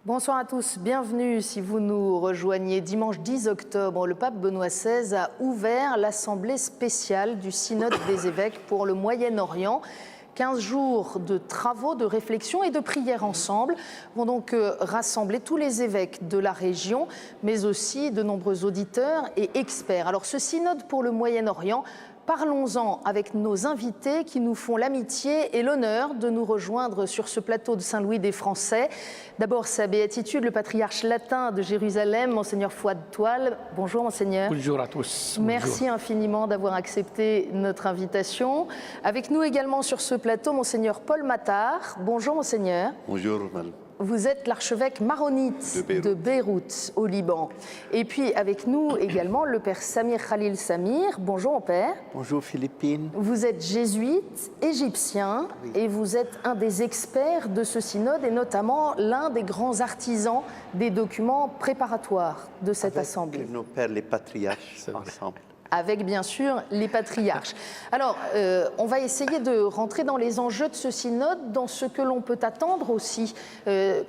Bonsoir à tous, bienvenue si vous nous rejoignez. Dimanche 10 octobre, le pape Benoît XVI a ouvert l'assemblée spéciale du Synode des évêques pour le Moyen-Orient. 15 jours de travaux, de réflexion et de prières ensemble vont donc rassembler tous les évêques de la région, mais aussi de nombreux auditeurs et experts. Alors ce synode pour le Moyen-Orient, parlons-en avec nos invités qui nous font l'amitié et l'honneur de nous rejoindre sur ce plateau de Saint-Louis des Français. D'abord, sa béatitude, le patriarche latin de Jérusalem, Monseigneur Fouad Toual. Bonjour, Monseigneur. Bonjour à tous. Merci Bonjour. infiniment d'avoir accepté notre invitation. Avec nous également sur ce plateau, Monseigneur Paul Matar. Bonjour, Monseigneur. Bonjour, madame. Vous êtes l'archevêque maronite de Beyrouth, au Liban. Et puis avec nous également le père Samir Khalil Samir. Bonjour mon père. Bonjour Philippine. Vous êtes jésuite, égyptien, et vous êtes un des experts de ce synode et notamment l'un des grands artisans des documents préparatoires de cette assemblée. Avec nos pères les patriarches ensemble. Avec bien sûr les patriarches. Alors, on va essayer de rentrer dans les enjeux de ce synode, dans ce que l'on peut attendre aussi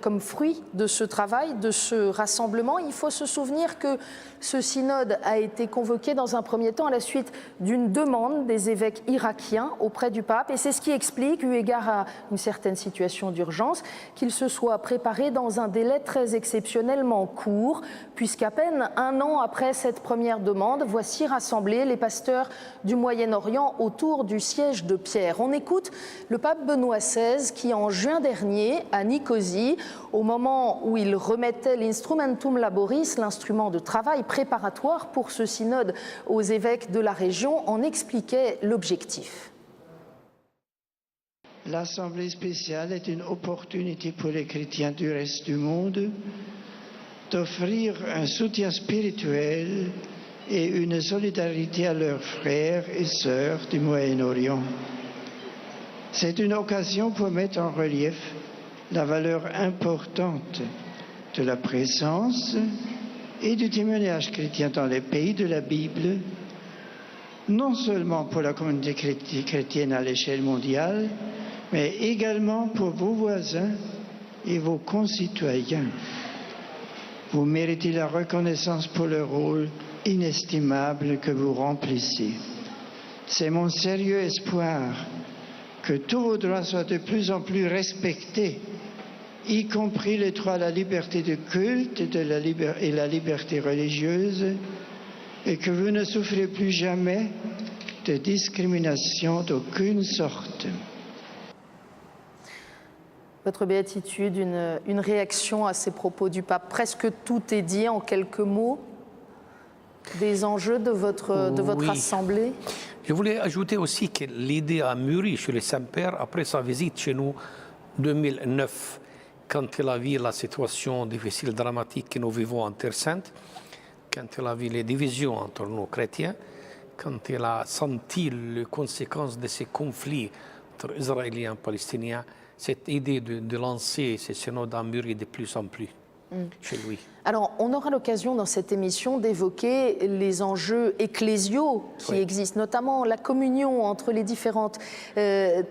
comme fruit de ce travail, de ce rassemblement. Il faut se souvenir que ce synode a été convoqué dans un premier temps à la suite d'une demande des évêques irakiens auprès du pape. Et c'est ce qui explique, eu égard à une certaine situation d'urgence, qu'il se soit préparé dans un délai très exceptionnellement court, puisqu'à peine un an après cette première demande, voici rassemblés les pasteurs du Moyen-Orient autour du siège de Pierre. On écoute le pape Benoît XVI qui, en juin dernier, à Nicosie, au moment où il remettait l'Instrumentum Laboris, l'instrument de travail préparatoire pour ce synode aux évêques de la région, en expliquait l'objectif. L'Assemblée spéciale est une opportunité pour les chrétiens du reste du monde d'offrir un soutien spirituel et une solidarité à leurs frères et sœurs du Moyen-Orient. C'est une occasion pour mettre en relief la valeur importante de la présence et du témoignage chrétien dans les pays de la Bible, non seulement pour la communauté chrétienne à l'échelle mondiale, mais également pour vos voisins et vos concitoyens. Vous méritez la reconnaissance pour le rôle inestimable que vous remplissez. C'est mon sérieux espoir que tous vos droits soient de plus en plus respectés, y compris les droits à la liberté de culte et la liberté religieuse, et que vous ne souffrez plus jamais de discrimination d'aucune sorte. Votre béatitude, une réaction à ces propos du pape. Presque tout est dit en quelques mots des enjeux de votre assemblée. Je voulais ajouter aussi que l'idée a mûri chez le Saint-Père après sa visite chez nous en 2009, quand il a vu la situation difficile, dramatique que nous vivons en Terre Sainte, quand il a vu les divisions entre nos chrétiens, quand il a senti les conséquences de ces conflits entre Israéliens et Palestiniens. Cette idée de lancer ces synodes a mûri de plus en plus chez lui. Alors, on aura l'occasion dans cette émission d'évoquer les enjeux ecclésiaux qui existent, notamment la communion entre les différentes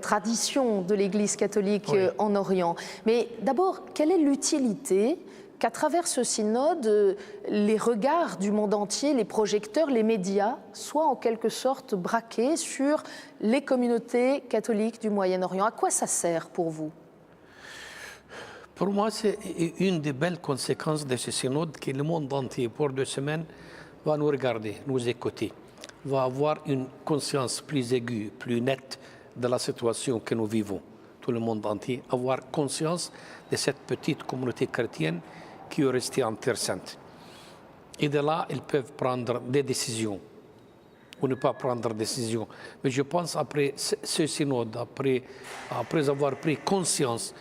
traditions de l'Église catholique en Orient. Mais d'abord, quelle est l'utilité qu'à travers ce synode, les regards du monde entier, les projecteurs, les médias, soient en quelque sorte braqués sur les communautés catholiques du Moyen-Orient? À quoi ça sert pour vous? Pour moi, c'est une des belles conséquences de ce synode que le monde entier, pour 2 semaines, va nous regarder, nous écouter, va avoir une conscience plus aiguë, plus nette de la situation que nous vivons. Tout le monde entier, avoir conscience de cette petite communauté chrétienne qui est restée en Terre Sainte. Et de là, ils peuvent prendre des décisions ou ne pas prendre des décisions. Mais je pense après ce synode, après avoir pris conscience,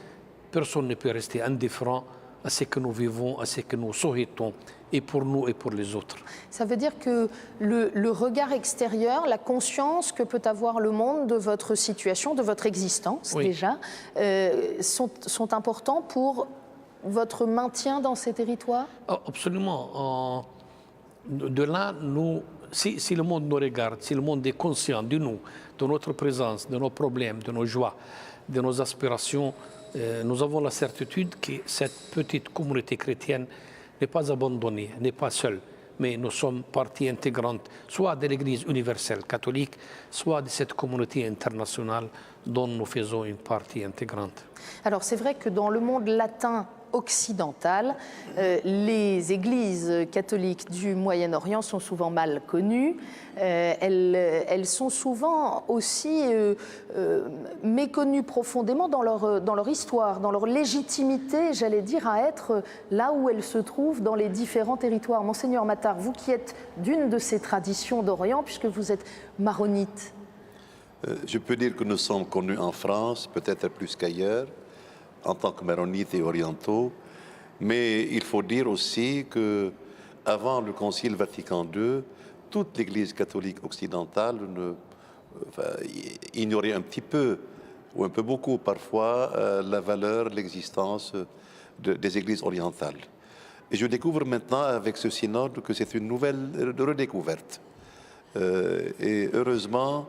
personne ne peut rester indifférent à ce que nous vivons, à ce que nous souhaitons, et pour nous et pour les autres. Ça veut dire que le regard extérieur, la conscience que peut avoir le monde de votre situation, de votre existence déjà, sont importants pour votre maintien dans ces territoires? Absolument. De là, si le monde nous regarde, si le monde est conscient de nous, de notre présence, de nos problèmes, de nos joies, de nos aspirations, nous avons la certitude que cette petite communauté chrétienne n'est pas abandonnée, n'est pas seule, mais nous sommes partie intégrante, soit de l'Église universelle catholique, soit de cette communauté internationale dont nous faisons une partie intégrante. Alors c'est vrai que dans le monde latin occidental, les églises catholiques du Moyen-Orient sont souvent mal connues. Elles sont souvent aussi méconnues profondément dans leur histoire, dans leur légitimité, j'allais dire, à être là où elles se trouvent dans les différents territoires. Monseigneur Mattard, vous qui êtes d'une de ces traditions d'Orient, puisque vous êtes maronite. Je peux dire que nous sommes connus en France, peut-être plus qu'ailleurs, en tant que maronites et orientaux, mais il faut dire aussi que avant le Concile Vatican II, toute l'Église catholique occidentale ignorait un petit peu, ou un peu beaucoup parfois, la valeur, l'existence des Églises orientales. Et je découvre maintenant avec ce synode que c'est une nouvelle redécouverte. Et heureusement,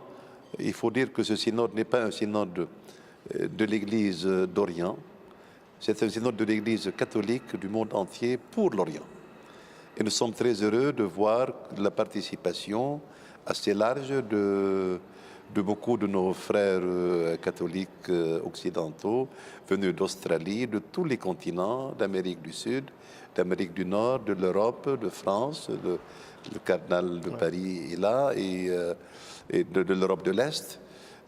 il faut dire que ce synode n'est pas un synode de l'Église d'Orient, c'est un synode de l'Église catholique du monde entier pour l'Orient. Et nous sommes très heureux de voir la participation assez large de beaucoup de nos frères catholiques occidentaux venus d'Australie, de tous les continents, d'Amérique du Sud, d'Amérique du Nord, de l'Europe, de France, le cardinal de Paris est là, et de l'Europe de l'Est.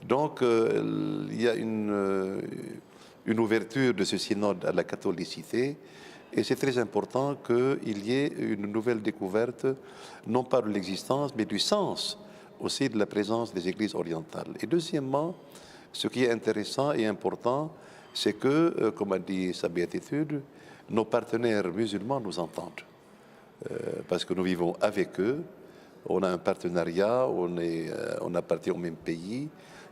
Donc, il y a une ouverture de ce synode à la catholicité, et c'est très important qu'il y ait une nouvelle découverte, non pas de l'existence, mais du sens aussi de la présence des églises orientales. Et deuxièmement, ce qui est intéressant et important, c'est que, comme a dit sa béatitude, nos partenaires musulmans nous entendent, parce que nous vivons avec eux. On a un partenariat, on appartient au même pays.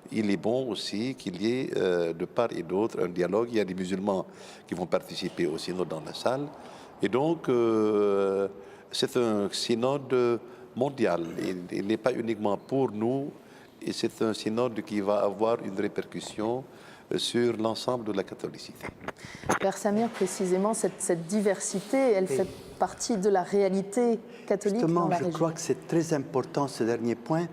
Il est bon aussi qu'il y ait de part et d'autre un dialogue. Il y a des musulmans qui vont participer au synode dans la salle. Et donc, c'est un synode mondial. Il n'est pas uniquement pour nous, et c'est un synode qui va avoir une répercussion sur l'ensemble de la catholicité. Père Samir, précisément, cette diversité, elle fait partie de la réalité catholique dans la région. Je crois que c'est très important ce dernier point.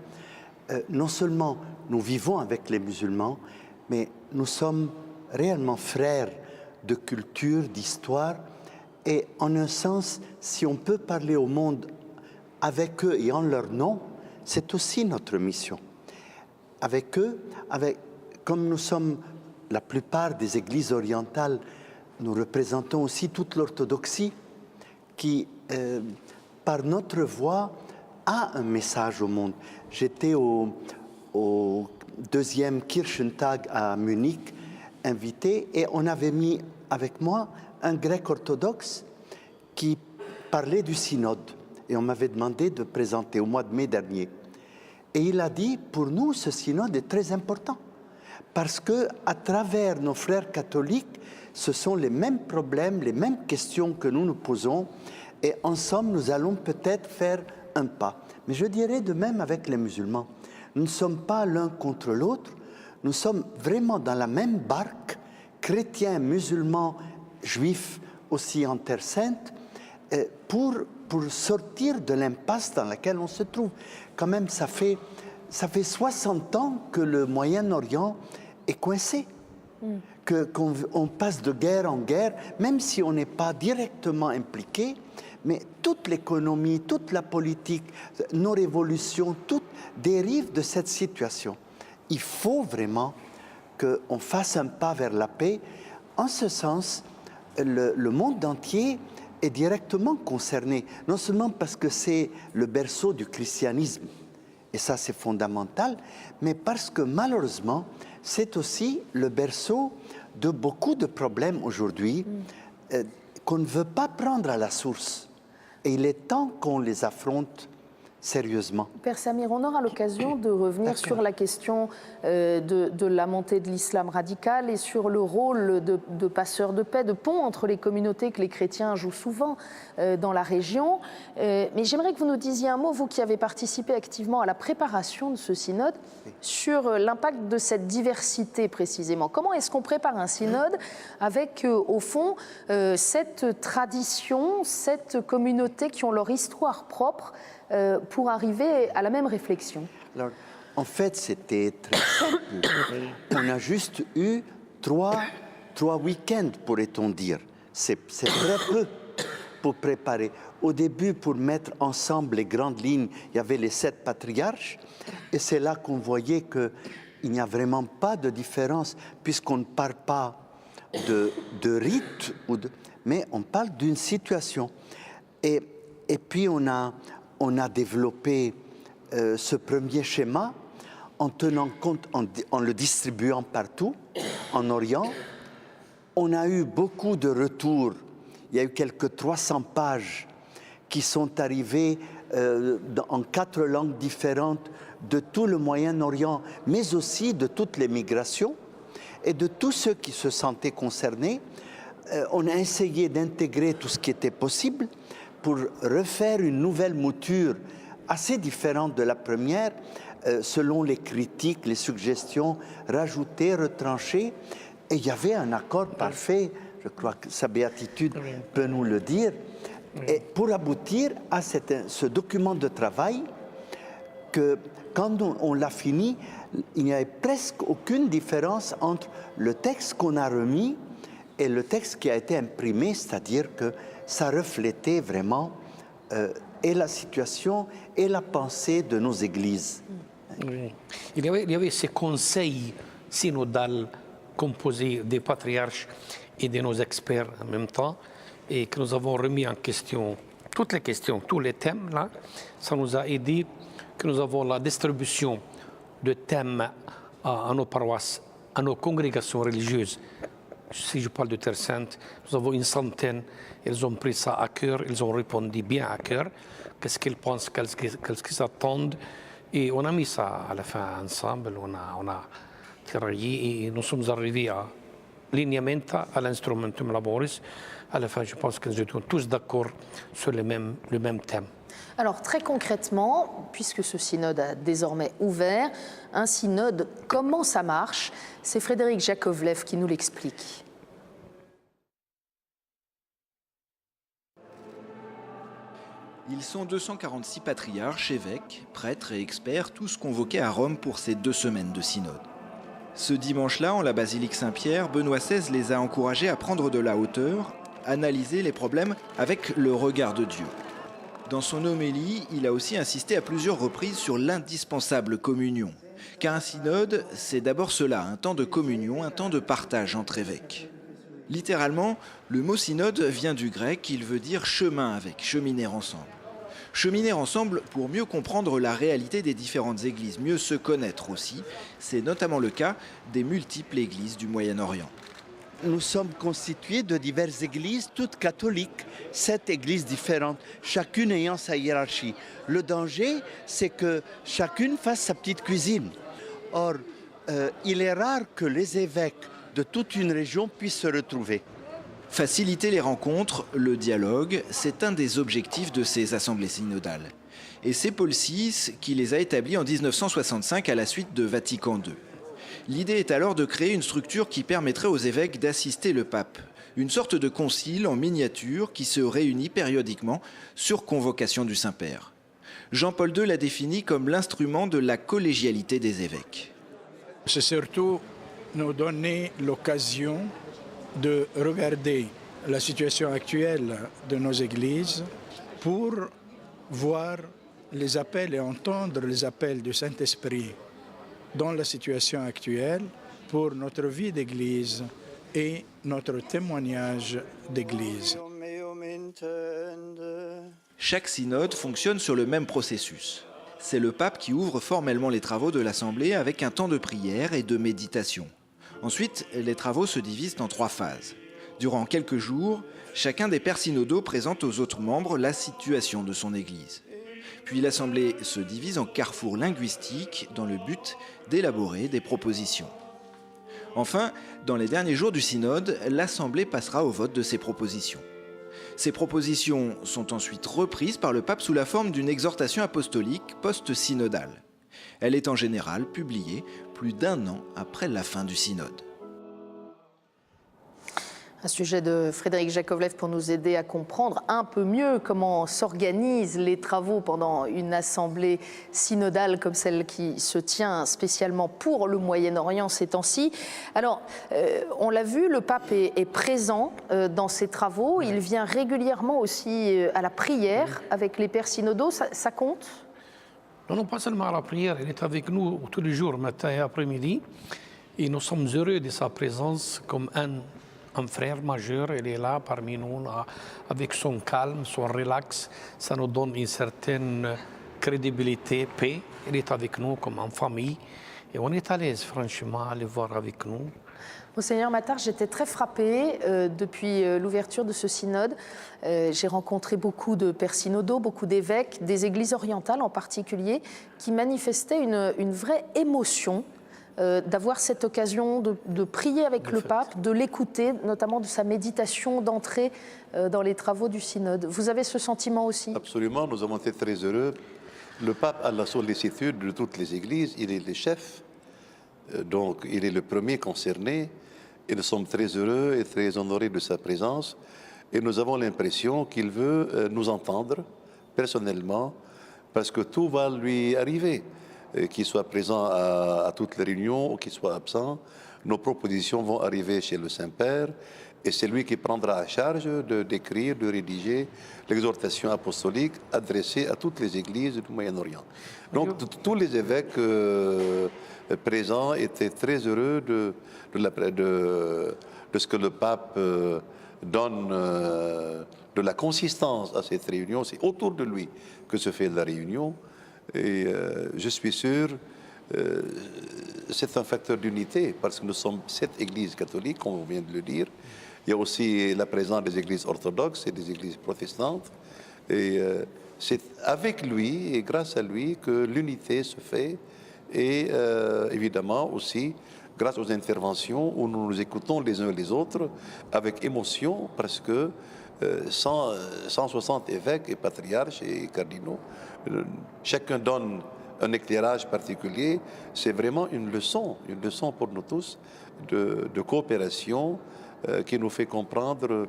Non seulement nous vivons avec les musulmans, mais nous sommes réellement frères de culture, d'histoire. Et en un sens, si on peut parler au monde avec eux et en leur nom, c'est aussi notre mission. Avec eux, comme nous sommes la plupart des églises orientales, nous représentons aussi toute l'orthodoxie qui, par notre voix, a un message au monde. J'étais au deuxième Kirchentag à Munich, invité, et on avait mis avec moi un grec orthodoxe qui parlait du synode. Et on m'avait demandé de présenter au mois de mai dernier. Et il a dit, pour nous, ce synode est très important. Parce que, à travers nos frères catholiques, ce sont les mêmes problèmes, les mêmes questions que nous nous posons. Et ensemble, nous allons peut-être faire un pas. Mais je dirais de même avec les musulmans. Nous ne sommes pas l'un contre l'autre. Nous sommes vraiment dans la même barque, chrétiens, musulmans, juifs, aussi en Terre Sainte, pour sortir de l'impasse dans laquelle on se trouve. Quand même, ça fait 60 ans que le Moyen-Orient est coincé, qu'on passe de guerre en guerre, même si on n'est pas directement impliqué, mais toute l'économie, toute la politique, nos révolutions, tout dérive de cette situation. Il faut vraiment qu'on fasse un pas vers la paix. En ce sens, le monde entier est directement concerné, non seulement parce que c'est le berceau du christianisme, et ça c'est fondamental, mais parce que malheureusement, c'est aussi le berceau de beaucoup de problèmes aujourd'hui qu'on ne veut pas prendre à la source. Et il est temps qu'on les affronte sérieusement. Père Samir, on aura l'occasion de revenir sur la question de la montée de l'islam radical et sur le rôle de passeurs de paix, de pont entre les communautés que les chrétiens jouent souvent dans la région. Mais j'aimerais que vous nous disiez un mot, vous qui avez participé activement à la préparation de ce synode, sur l'impact de cette diversité précisément. Comment est-ce qu'on prépare un synode avec, au fond, cette tradition, cette communauté qui ont leur histoire propre pour arriver à la même réflexion? Alors, en fait, c'était très simple. On a juste eu trois week-ends, pourrait-on dire. C'est très peu pour préparer. Au début, pour mettre ensemble les grandes lignes, il y avait les 7 patriarches. Et c'est là qu'on voyait qu'il n'y a vraiment pas de différence, puisqu'on ne parle pas de rite, mais on parle d'une situation. Et puis, on a développé ce premier schéma en tenant compte, en le distribuant partout, en Orient. On a eu beaucoup de retours. Il y a eu quelques 300 pages qui sont arrivées en 4 langues différentes de tout le Moyen-Orient, mais aussi de toutes les migrations et de tous ceux qui se sentaient concernés. On a essayé d'intégrer tout ce qui était possible pour refaire une nouvelle mouture assez différente de la première, selon les critiques, les suggestions, rajoutées, retranchées. Et il y avait un accord parfait, je crois que sa béatitude peut nous le dire, et pour aboutir à ce document de travail que, quand on l'a fini, il n'y avait presque aucune différence entre le texte qu'on a remis et le texte qui a été imprimé, c'est-à-dire que ça reflétait vraiment et la situation et la pensée de nos églises. Oui. Il y avait ces conseils synodales composés des patriarches et de nos experts en même temps, et que nous avons remis en question toutes les questions, tous les thèmes là. Ça nous a aidé que nous avons la distribution de thèmes à nos paroisses, à nos congrégations religieuses. Si je parle de Terre Sainte, nous avons une centaine. Ils ont pris ça à cœur, ils ont répondu bien à cœur. Qu'est-ce qu'ils pensent, qu'est-ce qu'ils attendent. Et on a mis ça à la fin ensemble, on a travaillé et nous sommes arrivés à l'instrumentum, à l'instrumentum laboris. À la fin, je pense que nous étions tous d'accord sur le même thème. Alors très concrètement, puisque ce synode a désormais ouvert, un synode, comment ça marche? C'est Frédéric Jakovlev qui nous l'explique. Ils sont 246 patriarches, évêques, prêtres et experts, tous convoqués à Rome pour ces 2 semaines de synode. Ce dimanche-là, en la basilique Saint-Pierre, Benoît XVI les a encouragés à prendre de la hauteur, analyser les problèmes avec le regard de Dieu. Dans son homélie, il a aussi insisté à plusieurs reprises sur l'indispensable communion. Car un synode, c'est d'abord cela, un temps de communion, un temps de partage entre évêques. Littéralement, le mot synode vient du grec, il veut dire chemin avec, cheminer ensemble. Cheminer ensemble pour mieux comprendre la réalité des différentes églises, mieux se connaître aussi. C'est notamment le cas des multiples églises du Moyen-Orient. Nous sommes constitués de diverses églises, toutes catholiques, 7 églises différentes, chacune ayant sa hiérarchie. Le danger, c'est que chacune fasse sa petite cuisine. Or, il est rare que les évêques de toute une région puissent se retrouver. Faciliter les rencontres, le dialogue, c'est un des objectifs de ces assemblées synodales. Et c'est Paul VI qui les a établies en 1965 à la suite de Vatican II. L'idée est alors de créer une structure qui permettrait aux évêques d'assister le pape. Une sorte de concile en miniature qui se réunit périodiquement sur convocation du Saint-Père. Jean-Paul II l'a défini comme l'instrument de la collégialité des évêques. C'est surtout nous donner l'occasion de regarder la situation actuelle de nos églises pour voir les appels et entendre les appels du Saint-Esprit dans la situation actuelle pour notre vie d'église et notre témoignage d'église. Chaque synode fonctionne sur le même processus. C'est le pape qui ouvre formellement les travaux de l'Assemblée avec un temps de prière et de méditation. Ensuite, les travaux se divisent en 3 phases. Durant quelques jours, chacun des pères synodaux présente aux autres membres la situation de son Église. Puis l'Assemblée se divise en carrefours linguistiques dans le but d'élaborer des propositions. Enfin, dans les derniers jours du synode, l'Assemblée passera au vote de ces propositions. Ces propositions sont ensuite reprises par le pape sous la forme d'une exhortation apostolique post-synodale. Elle est en général publiée plus d'1 an après la fin du synode. Un sujet de Frédéric Jakovlev pour nous aider à comprendre un peu mieux comment s'organisent les travaux pendant une assemblée synodale comme celle qui se tient spécialement pour le Moyen-Orient ces temps-ci. Alors, on l'a vu, le pape est présent dans ces travaux. Il vient régulièrement aussi à la prière avec les pères synodaux. Ça compte ? Non, pas seulement à la prière, il est avec nous tous les jours, matin et après-midi. Et nous sommes heureux de sa présence comme un frère majeur. Il est là parmi nous, là, avec son calme, son relax. Ça nous donne une certaine crédibilité, paix. Il est avec nous comme en famille. Et on est à l'aise, franchement, à le voir avec nous. Monseigneur Mattard, j'étais très frappée depuis l'ouverture de ce synode. J'ai rencontré beaucoup de pères synodaux, beaucoup d'évêques, des églises orientales en particulier, qui manifestaient une vraie émotion d'avoir cette occasion de prier avec le pape, de l'écouter, notamment de sa méditation, d'entrer dans les travaux du synode. Vous avez ce sentiment aussi ? Absolument, nous avons été très heureux. Le pape a la sollicitude de toutes les églises, il est le chef, donc il est le premier concerné. Et nous sommes très heureux et très honorés de sa présence. Et nous avons l'impression qu'il veut nous entendre personnellement, parce que tout va lui arriver. Qu'il soit présent à toutes les réunions ou qu'il soit absent, nos propositions vont arriver chez le Saint-Père. Et c'est lui qui prendra à charge d'écrire, de rédiger l'exhortation apostolique adressée à toutes les églises du Moyen-Orient. Donc tous les évêques présents étaient très heureux de ce que le pape donne de la consistance à cette réunion. C'est autour de lui que se fait la réunion. Et je suis sûr, c'est un facteur d'unité parce que nous sommes 7 églises catholiques, comme on vient de le dire. Il y a aussi la présence des églises orthodoxes et des églises protestantes. Et c'est avec lui et grâce à lui que l'unité se fait. Et évidemment aussi grâce aux interventions où nous nous écoutons les uns les autres avec émotion parce que 160 évêques et patriarches et cardinaux, chacun donne un éclairage particulier. C'est vraiment une leçon pour nous tous de coopération qui nous fait comprendre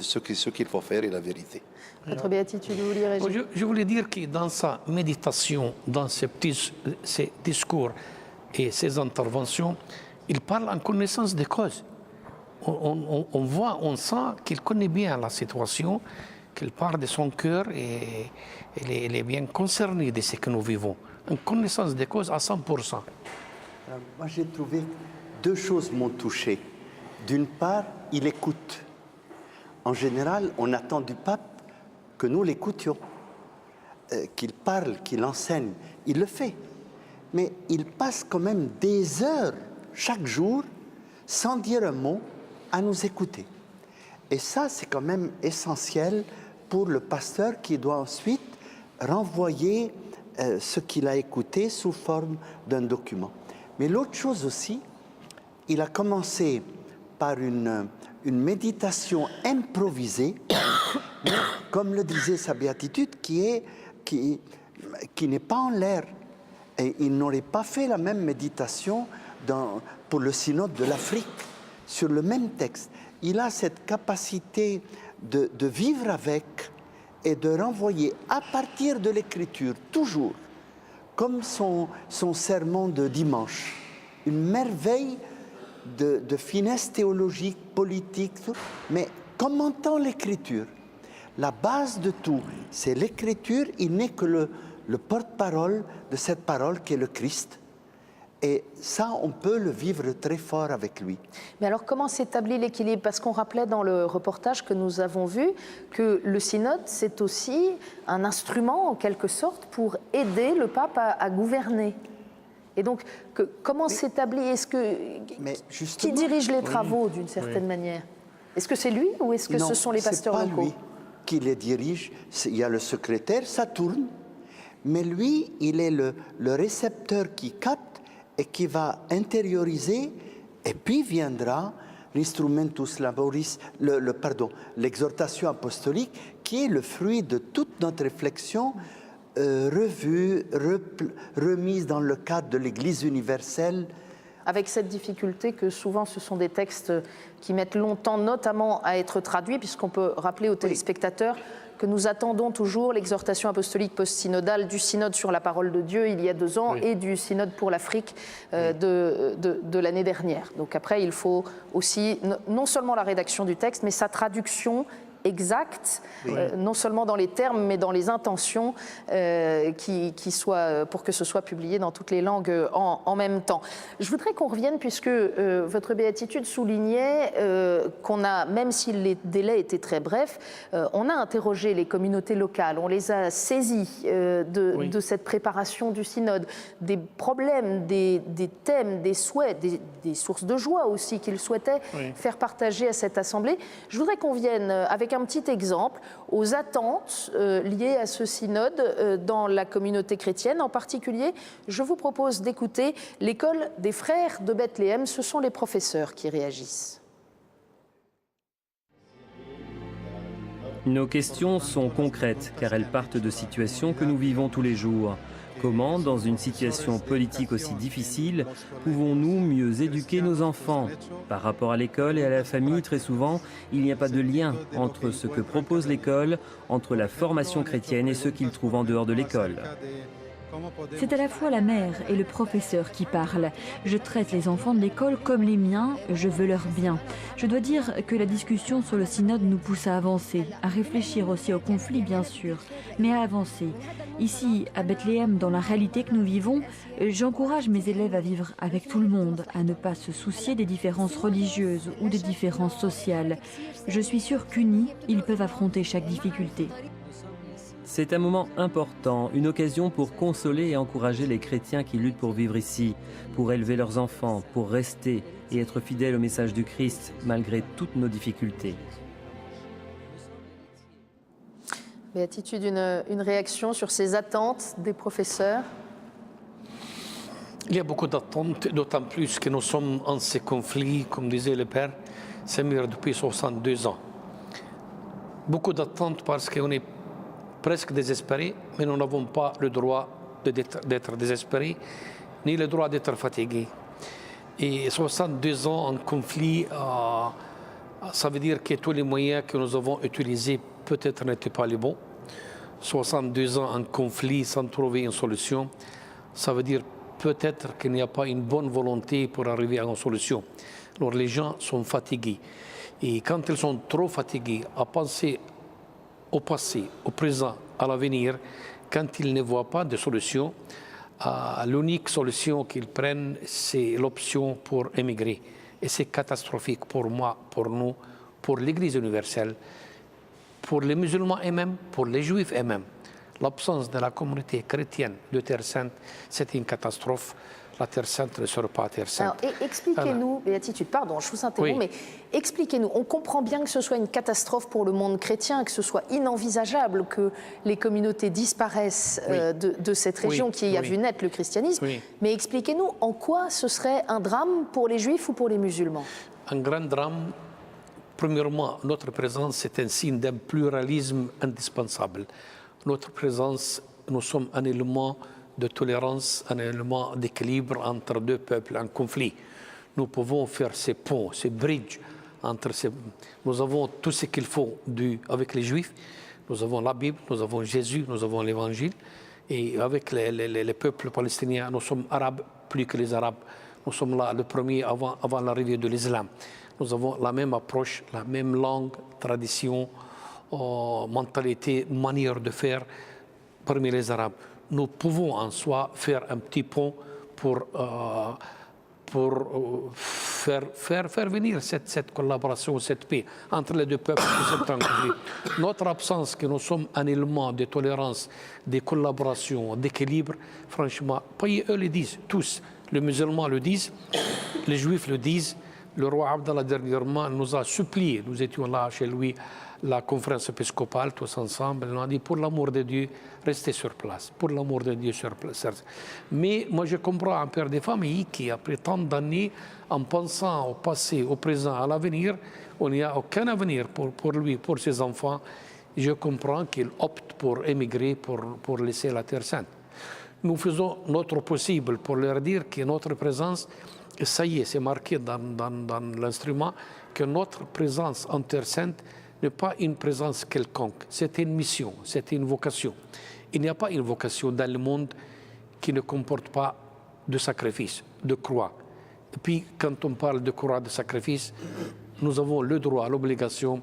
ce qu'il faut faire et la vérité. Votre béatitude, vous voulez réagir ? Je voulais dire que dans sa méditation, dans ses discours et ses interventions, il parle en connaissance des causes. On voit, on sent qu'il connaît bien la situation, qu'il parle de son cœur et il est bien concerné de ce que nous vivons. En connaissance des causes à 100%. Moi, j'ai trouvé 2 choses m'ont touché. D'une part, il écoute. En général, on attend du pape que nous l'écoutions, qu'il parle, qu'il enseigne. Il le fait. Mais il passe quand même des heures chaque jour, sans dire un mot, à nous écouter. Et ça, c'est quand même essentiel pour le pasteur qui doit ensuite renvoyer ce qu'il a écouté sous forme d'un document. Mais l'autre chose aussi, il a commencé par une méditation improvisée, comme le disait sa béatitude, qui n'est pas en l'air. Et il n'aurait pas fait la même méditation pour le synode de l'Afrique, sur le même texte. Il a cette capacité de vivre avec et de renvoyer à partir de l'écriture, toujours, comme son sermon de dimanche, une merveille de finesse théologique, politique, mais commentant l'écriture. La base de tout, c'est l'écriture. Il n'est que le porte-parole de cette parole qui est le Christ. Et ça, on peut le vivre très fort avec lui. Mais alors, comment s'établit l'équilibre ? Parce qu'on rappelait dans le reportage que nous avons vu que le synode, c'est aussi un instrument, en quelque sorte, pour aider le pape à gouverner. Et donc, comment s'établit ? Qui dirige les travaux, d'une certaine manière ? Est-ce que c'est lui ou est-ce que ce sont les pasteurs locaux ? Non, c'est pas lui qui les dirige. Il y a le secrétaire, ça tourne. mais lui, il est le récepteur qui capte et qui va intérioriser, et puis viendra l'instrumentus laboris, l'exhortation apostolique, qui est le fruit de toute notre réflexion revue, remise dans le cadre de l'Église universelle. Avec cette difficulté que souvent ce sont des textes qui mettent longtemps notamment à être traduits, puisqu'on peut rappeler aux téléspectateurs que nous attendons toujours l'exhortation apostolique post-synodale du synode sur la parole de Dieu il y a 2 ans et du synode pour l'Afrique de l'année dernière. Donc après, il faut aussi non seulement la rédaction du texte, mais sa traduction exacte, non seulement dans les termes, mais dans les intentions, qui soient, pour que ce soit publié dans toutes les langues en même temps. Je voudrais qu'on revienne, puisque votre béatitude soulignait qu'on a, même si les délais étaient très brefs, on a interrogé les communautés locales, on les a saisies de cette préparation du synode, des problèmes, des thèmes, des souhaits, des sources de joie aussi qu'ils souhaitaient faire partager à cette assemblée. Je voudrais qu'on vienne avec un petit exemple aux attentes liées à ce synode dans la communauté chrétienne. En particulier, je vous propose d'écouter l'école des frères de Bethléem. Ce sont les professeurs qui réagissent. Nos questions sont concrètes car elles partent de situations que nous vivons tous les jours. Comment, dans une situation politique aussi difficile, pouvons-nous mieux éduquer nos enfants? Par rapport à l'école et à la famille, très souvent, il n'y a pas de lien entre ce que propose l'école, entre la formation chrétienne et ce qu'ils trouvent en dehors de l'école. C'est à la fois la mère et le professeur qui parlent. Je traite les enfants de l'école comme les miens, je veux leur bien. Je dois dire que la discussion sur le synode nous pousse à avancer, à réfléchir aussi au conflit bien sûr, mais à avancer. Ici, à Bethléem, dans la réalité que nous vivons, j'encourage mes élèves à vivre avec tout le monde, à ne pas se soucier des différences religieuses ou des différences sociales. Je suis sûre qu'unis, ils peuvent affronter chaque difficulté. C'est un moment important, une occasion pour consoler et encourager les chrétiens qui luttent pour vivre ici, pour élever leurs enfants, pour rester et être fidèles au message du Christ malgré toutes nos difficultés. Béatitude, une réaction sur ces attentes des professeurs? Il y a beaucoup d'attentes, d'autant plus que nous sommes en ces conflits, comme disait le Père Samir, depuis 62 ans. Beaucoup d'attentes parce qu'on est presque désespérés, mais nous n'avons pas le droit d'être désespérés, ni le droit d'être fatigués. Et 62 ans en conflit, ça veut dire que tous les moyens que nous avons utilisés peut-être n'étaient pas les bons. 62 ans en conflit sans trouver une solution, ça veut dire peut-être qu'il n'y a pas une bonne volonté pour arriver à une solution. Alors les gens sont fatigués. Et quand ils sont trop fatigués à penser au passé, au présent, à l'avenir, quand ils ne voient pas de solution, l'unique solution qu'ils prennent, c'est l'option pour émigrer. Et c'est catastrophique pour moi, pour nous, pour l'Église universelle, pour les musulmans eux-mêmes, pour les juifs eux-mêmes. L'absence de la communauté chrétienne de Terre Sainte, c'est une catastrophe. La Terre Sainte ne sera pas Terre Sainte. Alors, expliquez-nous, Béatitude, pardon, je vous interromps, mais expliquez-nous, on comprend bien que ce soit une catastrophe pour le monde chrétien, que ce soit inenvisageable que les communautés disparaissent de cette région qui a vu naître le christianisme, mais expliquez-nous en quoi ce serait un drame pour les juifs ou pour les musulmans? Un grand drame. Premièrement, notre présence est un signe d'un pluralisme indispensable. Notre présence, nous sommes un élément de tolérance, un élément d'équilibre entre deux peuples en conflit. Nous pouvons faire ces ponts, ces bridges entre ces... Nous avons tout ce qu'il faut avec les Juifs. Nous avons la Bible, nous avons Jésus, nous avons l'Évangile. Et avec les peuples palestiniens, nous sommes arabes plus que les Arabes. Nous sommes là le premier avant l'arrivée de l'islam. Nous avons la même approche, la même langue, tradition, mentalité, manière de faire parmi les Arabes. Nous pouvons en soi faire un petit pont pour faire venir cette collaboration, cette paix entre les deux peuples qui sont en conflit. Notre absence, que nous sommes un élément de tolérance, de collaboration, d'équilibre, franchement, eux le disent tous. Les musulmans le disent, les juifs le disent, Le roi Abdallah dernièrement nous a supplié, nous étions là chez lui, la conférence épiscopale, tous ensemble, il nous a dit pour l'amour de Dieu, restez sur place, pour l'amour de Dieu sur place. Mais moi je comprends un père de famille qui, après tant d'années, en pensant au passé, au présent, à l'avenir, on n'y a aucun avenir pour lui, pour ses enfants. Je comprends qu'il opte pour émigrer, pour laisser la Terre Sainte. Nous faisons notre possible pour leur dire que notre présence, ça y est, c'est marqué dans l'instrument, que notre présence en Terre Sainte n'est pas une présence quelconque, c'est une mission, c'est une vocation. Il n'y a pas une vocation dans le monde qui ne comporte pas de sacrifice, de croix. Et puis, quand on parle de croix, de sacrifice, nous avons le droit, l'obligation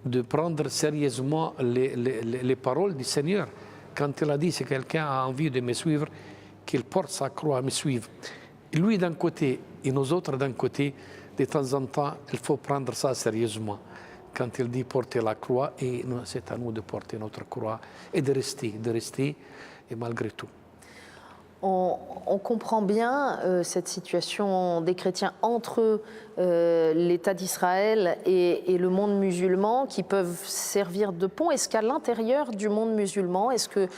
de prendre sérieusement les paroles du Seigneur. Quand il a dit, si quelqu'un a envie de me suivre, qu'il porte sa croix à me suivre. Lui d'un côté et nous autres d'un côté, de temps en temps, il faut prendre ça sérieusement. Quand il dit porter la croix, et c'est à nous de porter notre croix et de rester, et malgré tout. On comprend bien cette situation des chrétiens entre l'État d'Israël et le monde musulman qui peuvent servir de pont. Est-ce qu'à l'intérieur du monde musulman, est-ce que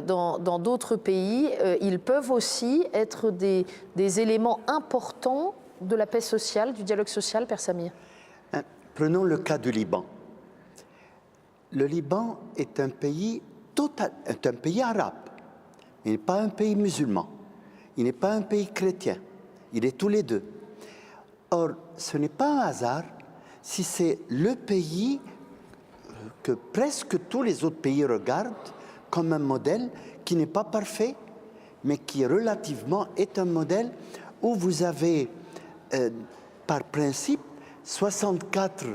dans d'autres pays, ils peuvent aussi être des éléments importants de la paix sociale, du dialogue social, Père Samir? Prenons le cas du Liban. Le Liban est un pays arabe. Il n'est pas un pays musulman, il n'est pas un pays chrétien, il est tous les deux. Or, ce n'est pas un hasard si c'est le pays que presque tous les autres pays regardent comme un modèle qui n'est pas parfait, mais qui relativement est un modèle où vous avez, par principe, 64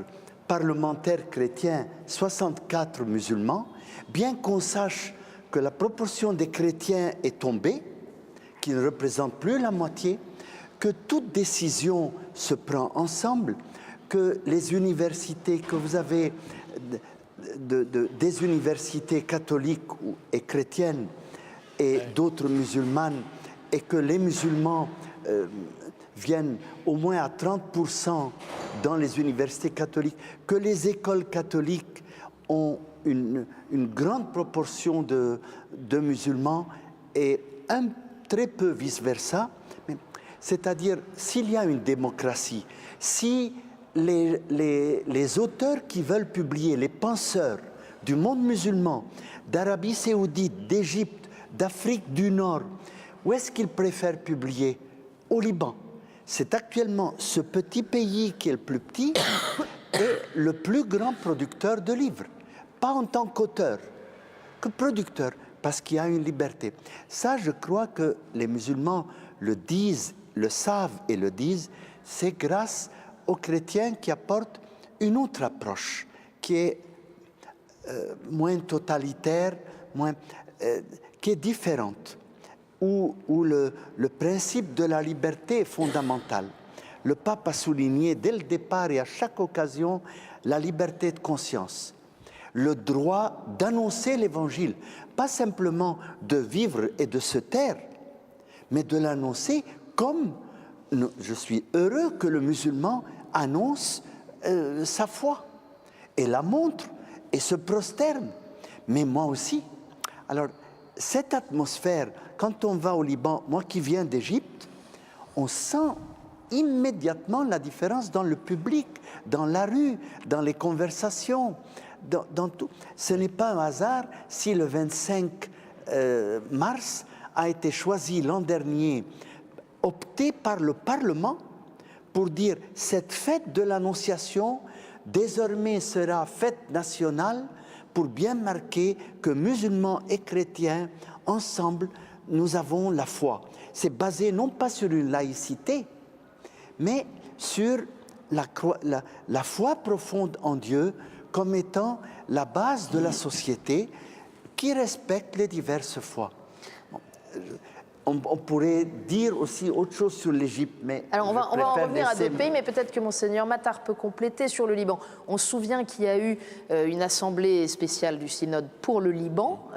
parlementaires chrétiens, 64 musulmans, bien qu'on sache que la proportion des chrétiens est tombée, qui ne représente plus la moitié, que toute décision se prend ensemble, que les universités, que vous avez des universités catholiques et chrétiennes et d'autres musulmanes, et que les musulmans viennent au moins à 30% dans les universités catholiques, que les écoles catholiques ont une grande proportion de musulmans et très peu vice-versa. C'est-à-dire, s'il y a une démocratie, si les auteurs qui veulent publier, les penseurs du monde musulman, d'Arabie saoudite, d'Égypte, d'Afrique du Nord, où est-ce qu'ils préfèrent publier? Au Liban. C'est actuellement ce petit pays qui est le plus petit et le plus grand producteur de livres. Pas en tant qu'auteur, que producteur, parce qu'il y a une liberté. Ça, je crois que les musulmans le disent, le savent et le disent, c'est grâce aux chrétiens qui apportent une autre approche, qui est moins totalitaire, qui est différente, où le principe de la liberté est fondamental. Le pape a souligné dès le départ et à chaque occasion la liberté de conscience. Le droit d'annoncer l'Évangile, pas simplement de vivre et de se taire, mais de l'annoncer comme je suis heureux que le musulman annonce sa foi et la montre et se prosterne, mais moi aussi. Alors, cette atmosphère, quand on va au Liban, moi qui viens d'Égypte, on sent immédiatement la différence dans le public, dans la rue, dans les conversations, dans tout. Ce n'est pas un hasard si le 25 mars a été choisi l'an dernier, opté par le Parlement pour dire cette fête de l'Annonciation désormais sera fête nationale pour bien marquer que musulmans et chrétiens, ensemble, nous avons la foi. C'est basé non pas sur une laïcité, mais sur la foi profonde en Dieu comme étant la base de la société qui respecte les diverses foi. Bon, on pourrait dire aussi autre chose sur l'Égypte, mais alors on va en revenir à laisser... d'autres pays, mais peut-être que Monseigneur Matar peut compléter sur le Liban. On se souvient qu'il y a eu une assemblée spéciale du synode pour le Liban,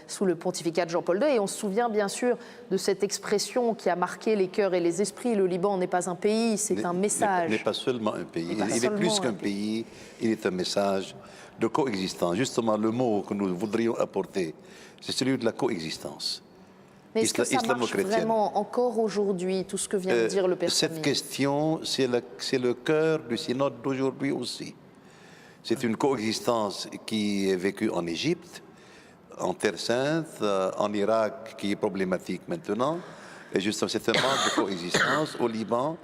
sous le pontificat de Jean-Paul II, et on se souvient bien sûr de cette expression qui a marqué les cœurs et les esprits. Le Liban n'est pas un pays, c'est un message. Il n'est pas seulement un pays, il est seulement plus un qu'un pays, il est un message de coexistence. Justement, le mot que nous voudrions apporter, c'est celui de la coexistence. Mais est-ce que ça marche vraiment encore aujourd'hui, tout ce que vient de dire le Père Cette Camille? question, c'est le cœur du synode d'aujourd'hui aussi. C'est une coexistence qui est vécue en Égypte, en Terre Sainte, en Irak, qui est problématique maintenant. Et justement, c'est un manque de coexistence au Liban.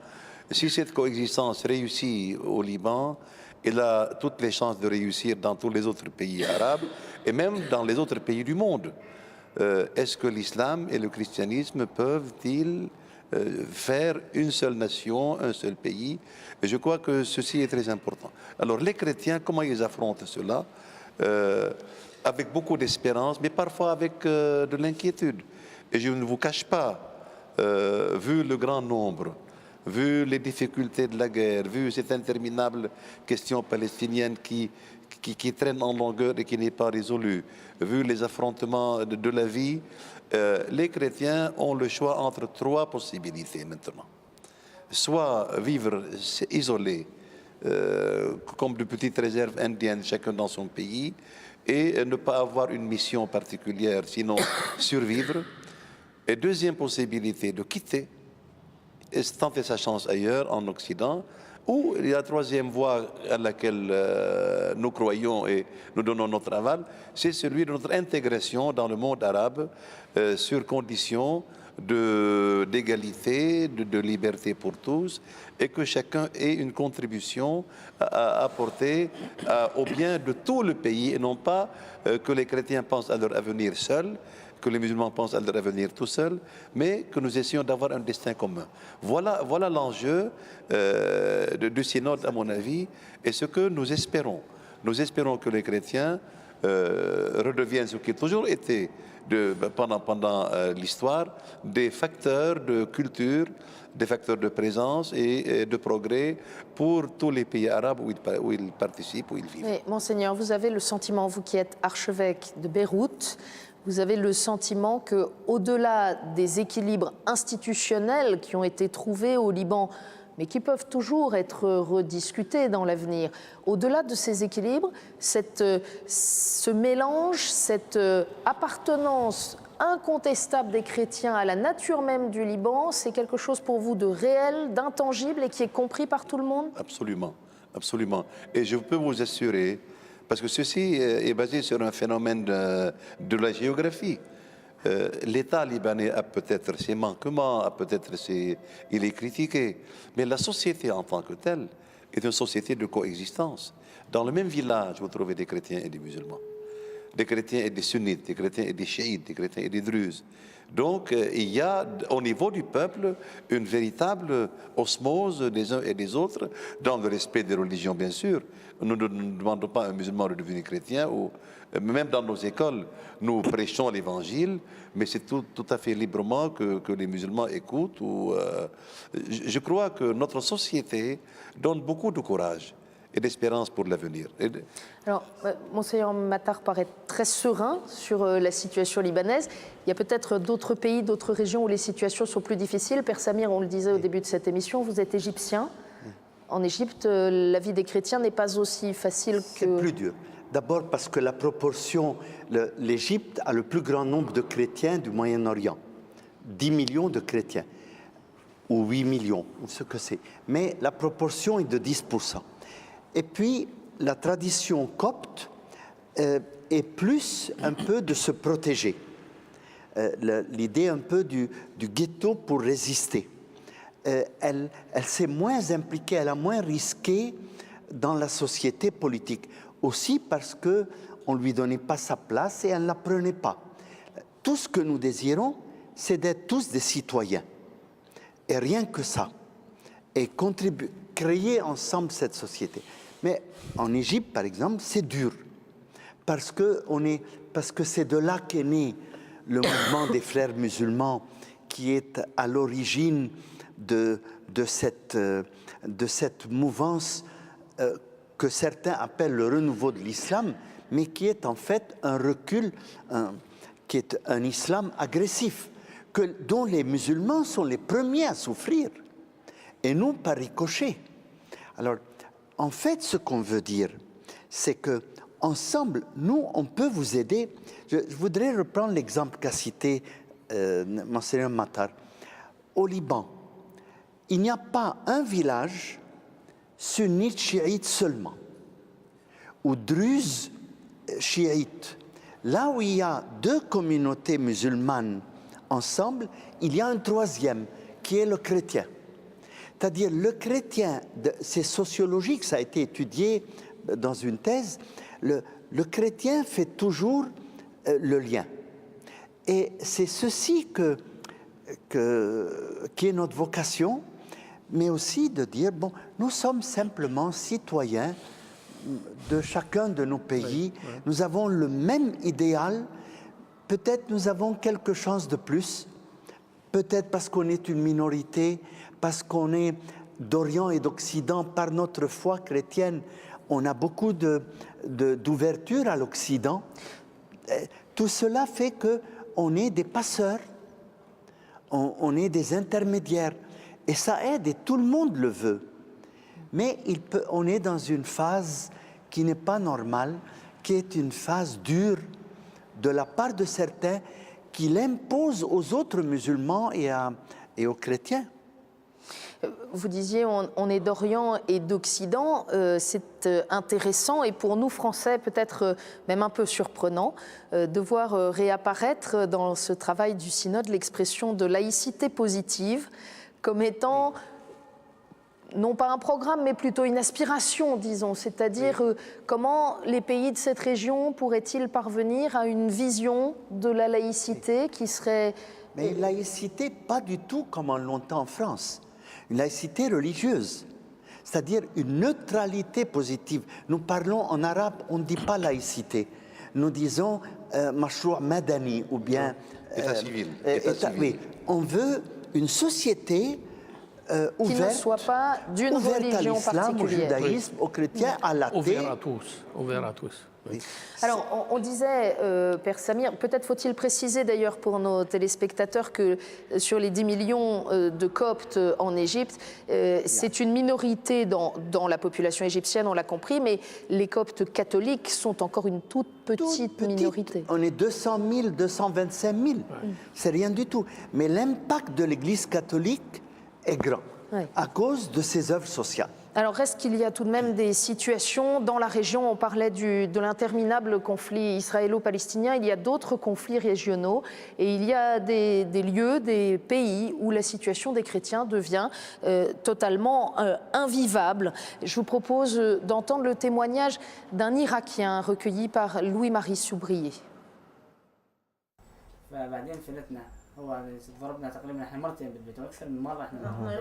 Si cette coexistence réussit au Liban, elle a toutes les chances de réussir dans tous les autres pays arabes et même dans les autres pays du monde. Est-ce que l'islam et le christianisme peuvent-ils faire une seule nation, un seul pays? Et je crois que ceci est très important. Alors les chrétiens, comment ils affrontent cela? Avec beaucoup d'espérance, mais parfois avec de l'inquiétude. Et je ne vous cache pas, vu le grand nombre, vu les difficultés de la guerre, vu cette interminable question palestinienne qui traîne en longueur et qui n'est pas résolue, vu les affrontements de la vie, les chrétiens ont le choix entre trois possibilités maintenant. Soit vivre isolés, comme de petites réserves indiennes, chacun dans son pays, et ne pas avoir une mission particulière, sinon survivre. Et deuxième possibilité, de quitter et tenter sa chance ailleurs, en Occident, ou il y a la troisième voie à laquelle nous croyons et nous donnons notre aval, c'est celui de notre intégration dans le monde arabe sur condition d'égalité, de liberté pour tous, et que chacun ait une contribution à apporter au bien de tout le pays, et non pas que les chrétiens pensent à leur avenir seuls, que les musulmans pensent à leur avenir tout seuls, mais que nous essayons d'avoir un destin commun. Voilà l'enjeu du synode, à mon avis, et ce que nous espérons. Nous espérons que les chrétiens redeviennent ce qu'ils ont toujours été pendant l'histoire, des facteurs de culture, des facteurs de présence et de progrès pour tous les pays arabes où ils participent, où ils vivent. Mais, Monseigneur, vous avez le sentiment, vous qui êtes archevêque de Beyrouth, vous avez le sentiment qu'au-delà des équilibres institutionnels qui ont été trouvés au Liban, mais qui peuvent toujours être rediscutés dans l'avenir, au-delà de ces équilibres, ce mélange, cette appartenance incontestable des chrétiens à la nature même du Liban, c'est quelque chose pour vous de réel, d'intangible et qui est compris par tout le monde? Absolument, absolument. Et je peux vous assurer, parce que ceci est basé sur un phénomène de la géographie. L'État libanais a peut-être ses manquements, il est critiqué, mais la société en tant que telle est une société de coexistence. Dans le même village, vous trouvez des chrétiens et des musulmans, des chrétiens et des sunnites, des chrétiens et des chiites, des chrétiens et des druzes. Donc, il y a au niveau du peuple une véritable osmose des uns et des autres, dans le respect des religions, bien sûr. Nous ne demandons pas à un musulman de devenir chrétien, ou même dans nos écoles, nous prêchons l'évangile, mais c'est tout à fait librement que les musulmans écoutent. Je crois que notre société donne beaucoup de courage et d'espérance pour l'avenir. Alors, Monseigneur Matar paraît très serein sur la situation libanaise. Il y a peut-être d'autres pays, d'autres régions où les situations sont plus difficiles. Père Samir, on le disait au début de cette émission, vous êtes égyptien. En Égypte, la vie des chrétiens n'est pas aussi facile que... C'est plus dur. D'abord parce que la proportion, l'Égypte a le plus grand nombre de chrétiens du Moyen-Orient. 10 millions de chrétiens, ou 8 millions, ou ce que c'est. Mais la proportion est de 10%. Et puis, la tradition copte est plus un peu de se protéger. L'idée un peu du ghetto pour résister. Elle s'est moins impliquée, elle a moins risqué dans la société politique. Aussi parce qu'on ne lui donnait pas sa place et elle ne la prenait pas. Tout ce que nous désirons, c'est d'être tous des citoyens. Et rien que ça. Et créer ensemble cette société. Mais en Égypte, par exemple, c'est dur. Parce que c'est de là qu'est né le mouvement des frères musulmans qui est à l'origine de cette mouvance que certains appellent le renouveau de l'islam, mais qui est en fait un recul, qui est un islam agressif, dont les musulmans sont les premiers à souffrir, et non par ricochet. Alors, en fait, ce qu'on veut dire, c'est que ensemble, nous, on peut vous aider. Je voudrais reprendre l'exemple qu'a cité Monseigneur Matar. Au Liban, il n'y a pas un village sunnite chiite seulement, ou druze chiite. Là où il y a deux communautés musulmanes ensemble, il y a un troisième, qui est le chrétien. C'est-à-dire le chrétien, c'est sociologique, ça a été étudié dans une thèse, le chrétien fait toujours le lien. Et c'est ceci qui est notre vocation, mais aussi de dire, bon, nous sommes simplement citoyens de chacun de nos pays, nous avons le même idéal, peut-être nous avons quelque chose de plus, peut-être parce qu'on est une minorité, parce qu'on est d'Orient et d'Occident, par notre foi chrétienne, on a beaucoup d'ouverture à l'Occident. Tout cela fait qu'on est des passeurs, on est des intermédiaires, et ça aide, et tout le monde le veut. Mais on est dans une phase qui n'est pas normale, qui est une phase dure de la part de certains qui l'imposent aux autres musulmans et aux chrétiens. Vous disiez, on est d'Orient et d'Occident, c'est intéressant et pour nous Français peut-être même un peu surprenant de voir réapparaître dans ce travail du synode l'expression de laïcité positive comme étant non pas un programme mais plutôt une aspiration, disons, c'est-à-dire comment les pays de cette région pourraient-ils parvenir à une vision de la laïcité qui serait... Mais une laïcité pas du tout comme on l'entend en France. Une laïcité religieuse, c'est-à-dire une neutralité positive. Nous parlons en arabe, on ne dit pas laïcité. Nous disons mashrou' madani ou bien... État civil. Oui. On veut une société ouverte, qui ne soit pas d'une religion à l'islam, au particulière. judaïsme, au chrétien, à l'athée. Ouvert à tous. Ouvert à tous. Oui. Alors, on disait, Père Samir, peut-être faut-il préciser d'ailleurs pour nos téléspectateurs que sur les 10 millions de Coptes en Égypte, c'est une minorité dans la population égyptienne, on l'a compris, mais les Coptes catholiques sont encore une toute petite minorité. On est 200 000, 225 000, c'est rien du tout. Mais l'impact de l'Église catholique est grand à cause de ses œuvres sociales. Alors reste qu'il y a tout de même des situations dans la région, on parlait de l'interminable conflit israélo-palestinien, il y a d'autres conflits régionaux et il y a des lieux, des pays où la situation des chrétiens devient totalement invivable. Je vous propose d'entendre le témoignage d'un Irakien recueilli par Louis-Marie Soubrier. هو ضربنا تقريبا احنا مرتين بالبيت واكثر من مره احنا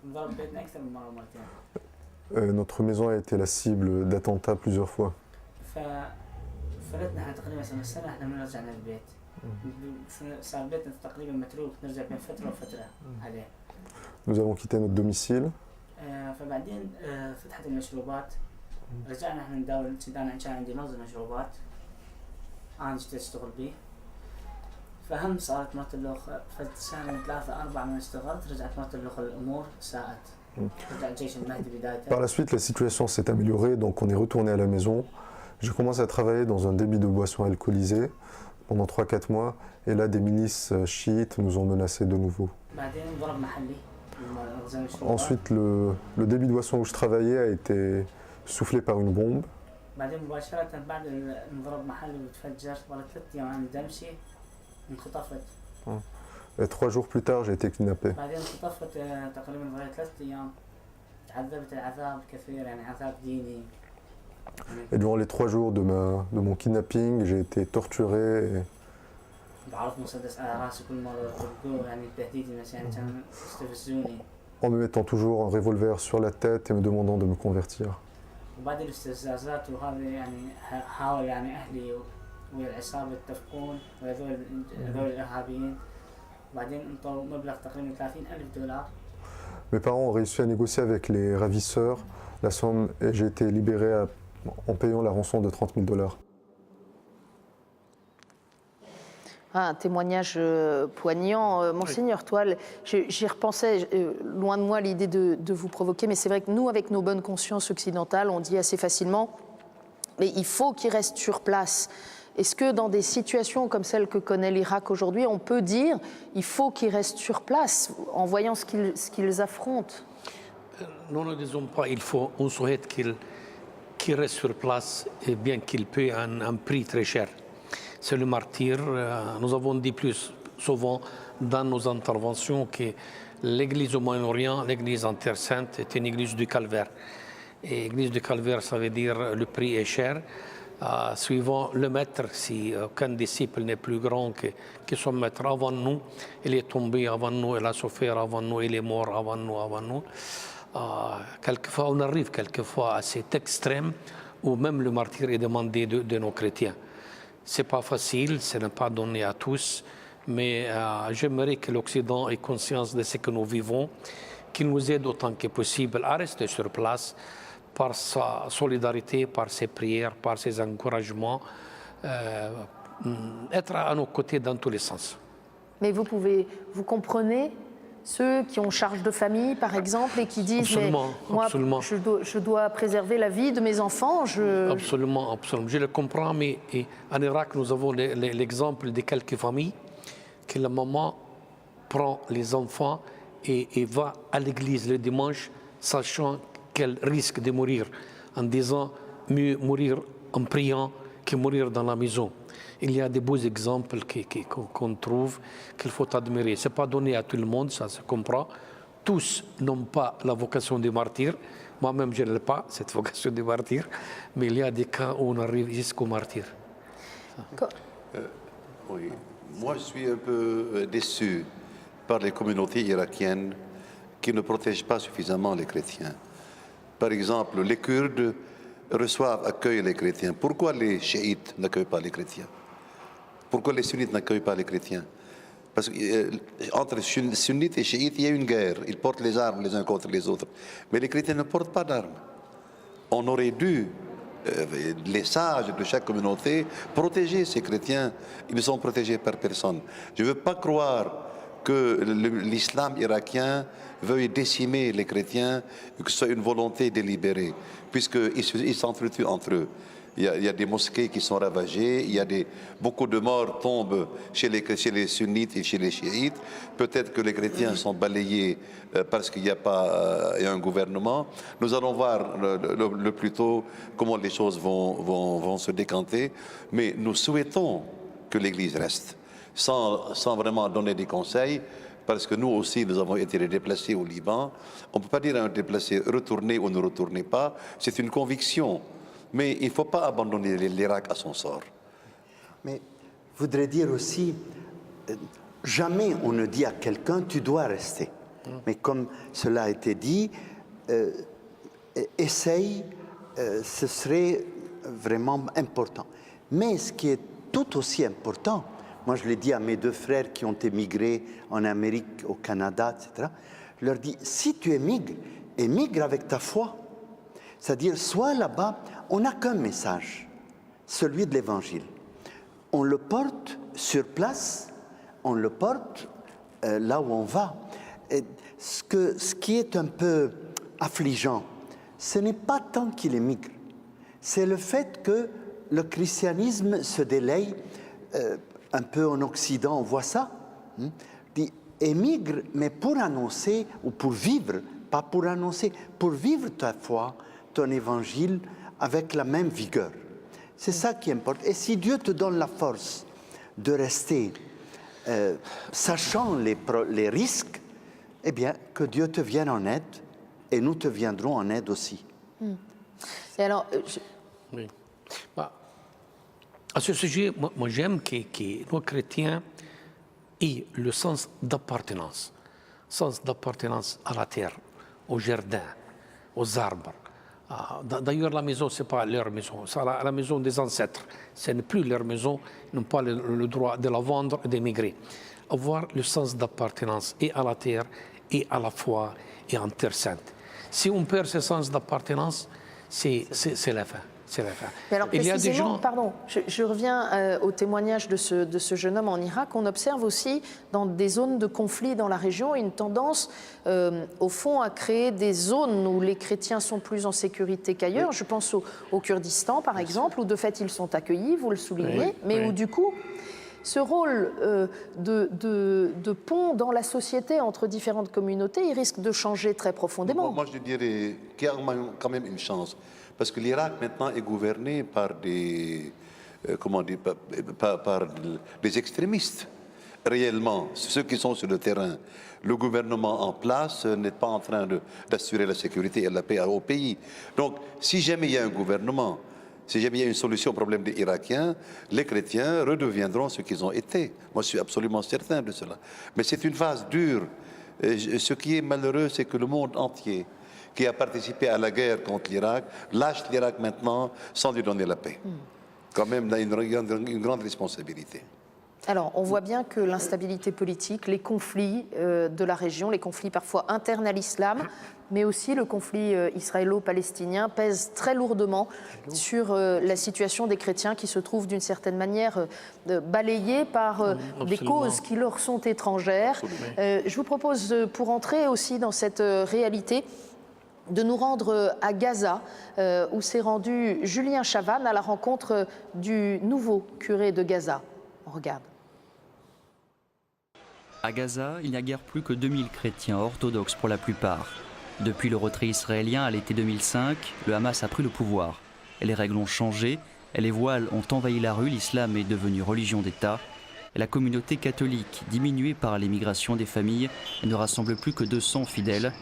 ضرب بيتنا اكثر من مره ومرتين. Notre maison a été la cible d'attentats plusieurs fois. ففلتنا احنا تقريبا سنه احنا من رجعنا البيت. صار بيتنا تقريبا متروك نرجع بين فتره وفتره عليه. Nous avons quitté notre domicile. فبعدين فتحت المشروبات رجعنا احنا نداول كان عندي مخزن مشروبات انا جيت اشتغل به. فهم صارت مرت الاخ فسنه 3-4 من اشتغلت رجعت مرت الاخ الامور ساءت رجع الجيش المهدي بدايته. Par la suite, la situation s'est améliorée, donc on est retourné à la maison. J'ai commencé à travailler dans un débit de boissons alcoolisées pendant 3-4 mois, et là des milices chiites nous ont menacés de nouveau. Ensuite, le débit de boissons où je travaillais a été soufflé par une bombe. بعدين مباشرة بعد انضرب محلي وتفجر ظلت 3 أيام عندي دمشي انخطفت. Et 3 jours plus tard, j'ai été kidnappé. بعدين انخطفت تقريبا ظلت 3 أيام تعذبت عذاب كثير يعني عذاب ديني. Et durant les 3 jours de mon kidnapping, j'ai été torturé. بعرف مسدس على راسي كل مرة يطلقوه يعني تهديدي مثلا كانوا يستفزوني. En me mettant toujours un revolver sur la tête et me demandant de me convertir. وبعد الاستفزازات وهذا يعني حاول يعني أهلي والعصابة يتفقون وهذول الإرهابيين بعدين انطوا مبلغ تقريبا $30,000. Mes parents ont réussi à négocier avec les ravisseurs la somme et j'ai été libéré en payant la rançon de $30,000. Un témoignage poignant. Monseigneur Toile, j'y repensais, loin de moi l'idée de vous provoquer, mais c'est vrai que nous, avec nos bonnes consciences occidentales, on dit assez facilement, mais il faut qu'ils restent sur place. Est-ce que dans des situations comme celle que connaît l'Irak aujourd'hui, on peut dire il faut qu'ils restent sur place en voyant ce qu'ils affrontent? Nous ne disons pas il faut, on souhaite qu'il reste sur place et bien qu'il paie un prix très cher. C'est le martyr. Nous avons dit plus souvent dans nos interventions que l'église au Moyen-Orient, l'église en Terre Sainte, est une église du calvaire. Et l'église du calvaire, ça veut dire le prix est cher. Suivant le maître, si aucun disciple n'est plus grand que son maître avant nous, il est tombé avant nous, il a souffert avant nous, il est mort avant nous. Quelquefois, on arrive quelquefois à cet extrême où même le martyr est demandé de nos chrétiens. Ce n'est pas facile, ce n'est pas donné à tous, mais j'aimerais que l'Occident ait conscience de ce que nous vivons, qu'il nous aide autant que possible à rester sur place, par sa solidarité, par ses prières, par ses encouragements, être à nos côtés dans tous les sens. Mais vous comprenez ceux qui ont charge de famille, par exemple, et qui disent absolument, mais moi, absolument. Je dois préserver la vie de mes enfants. Absolument, absolument. Je le comprends, mais en Irak, nous avons l'exemple de quelques familles que la maman prend les enfants et va à l'église le dimanche, sachant qu'elle risque de mourir, en disant mieux mourir en priant que mourir dans la maison. Il y a des beaux exemples qu'on trouve, qu'il faut admirer. Ce n'est pas donné à tout le monde, ça se comprend. Tous n'ont pas la vocation de martyr. Moi-même, je n'ai pas cette vocation de martyr, mais il y a des cas où on arrive jusqu'au martyr. Oui. Moi, je suis un peu déçu par les communautés irakiennes qui ne protègent pas suffisamment les chrétiens. Par exemple, les Kurdes accueillent les chrétiens. Pourquoi les chiites n'accueillent pas les chrétiens? Pourquoi les sunnites n'accueillent pas les chrétiens? Parce qu'entre sunnites et chiites, il y a une guerre. Ils portent les armes les uns contre les autres. Mais les chrétiens ne portent pas d'armes. On aurait dû, les sages de chaque communauté, protéger ces chrétiens. Ils ne sont protégés par personne. Je ne veux pas croire que l'islam irakien veuille décimer les chrétiens, que ce soit une volonté délibérée, puisqu'ils s'entretuent entre eux. Il y a des mosquées qui sont ravagées, beaucoup de morts tombent chez les sunnites et chez les chiites. Peut-être que les chrétiens sont balayés parce qu'il y a un gouvernement. Nous allons voir le plus tôt comment les choses vont se décanter, mais nous souhaitons que l'Église reste, sans vraiment donner des conseils, parce que nous aussi, nous avons été déplacés au Liban. On ne peut pas dire à un déplacé, retournez ou ne retournez pas. C'est une conviction. Mais il ne faut pas abandonner l'Irak à son sort. Mais je voudrais dire aussi, jamais on ne dit à quelqu'un, tu dois rester. Mais comme cela a été dit, essaye, ce serait vraiment important. Mais ce qui est tout aussi important, moi, je l'ai dit à mes deux frères qui ont émigré en Amérique, au Canada, etc. Je leur dis, si tu émigres, émigre avec ta foi. C'est-à-dire, sois là-bas, on n'a qu'un message, celui de l'Évangile. On le porte sur place, on le porte là où on va. Et ce qui est un peu affligeant, ce n'est pas tant qu'il émigre, c'est le fait que le christianisme se délaye. Un peu en Occident, on voit ça. Dit, émigre, mais pour annoncer, ou pour vivre, pas pour annoncer, pour vivre ta foi, ton évangile, avec la même vigueur. C'est ça qui importe. Et si Dieu te donne la force de rester, sachant les risques, eh bien, que Dieu te vienne en aide, et nous te viendrons en aide aussi. Et alors, Oui. À ce sujet, moi j'aime que nos chrétiens aient le sens d'appartenance à la terre, au jardin, aux arbres. D'ailleurs, la maison, ce n'est pas leur maison, c'est la maison des ancêtres. Ce n'est plus leur maison, ils n'ont pas le droit de la vendre et d'émigrer. avoir le sens d'appartenance et à la terre, et à la foi, et en Terre Sainte. Si on perd ce sens d'appartenance, c'est la fin. C'est la fin. Mais alors, il y a des gens... Pardon, je reviens au témoignage de ce jeune homme en Irak. On observe aussi dans des zones de conflit dans la région une tendance, au fond, à créer des zones où les chrétiens sont plus en sécurité qu'ailleurs. Je pense au Kurdistan, par exemple, où de fait ils sont accueillis, vous le soulignez, mais où du coup, ce rôle de pont dans la société entre différentes communautés, il risque de changer très profondément. Moi, je dirais qu'il y a quand même une chance. Parce que l'Irak maintenant est gouverné par des, par des extrémistes, réellement, ceux qui sont sur le terrain. Le gouvernement en place n'est pas en train d'assurer la sécurité et la paix au pays. Donc, si jamais il y a un gouvernement, si jamais il y a une solution au problème des Irakiens, les chrétiens redeviendront ce qu'ils ont été. Moi, je suis absolument certain de cela. Mais c'est une phase dure. Ce qui est malheureux, c'est que le monde entier, qui a participé à la guerre contre l'Irak, lâche l'Irak maintenant sans lui donner la paix. Quand même, il a une grande responsabilité. Alors, on voit bien que l'instabilité politique, les conflits de la région, les conflits parfois internes à l'islam, mais aussi le conflit israélo-palestinien pèsent très lourdement sur la situation des chrétiens qui se trouvent d'une certaine manière balayés par des causes qui leur sont étrangères. Je vous propose, pour entrer aussi dans cette réalité, de nous rendre à Gaza, où s'est rendu Julien Chavannes à la rencontre du nouveau curé de Gaza. On regarde. À Gaza, il n'y a guère plus que 2000 chrétiens orthodoxes pour la plupart. Depuis le retrait israélien à l'été 2005, le Hamas a pris le pouvoir. Les règles ont changé, les voiles ont envahi la rue, l'islam est devenu religion d'État. La communauté catholique, diminuée par l'émigration des familles, ne rassemble plus que 200 fidèles.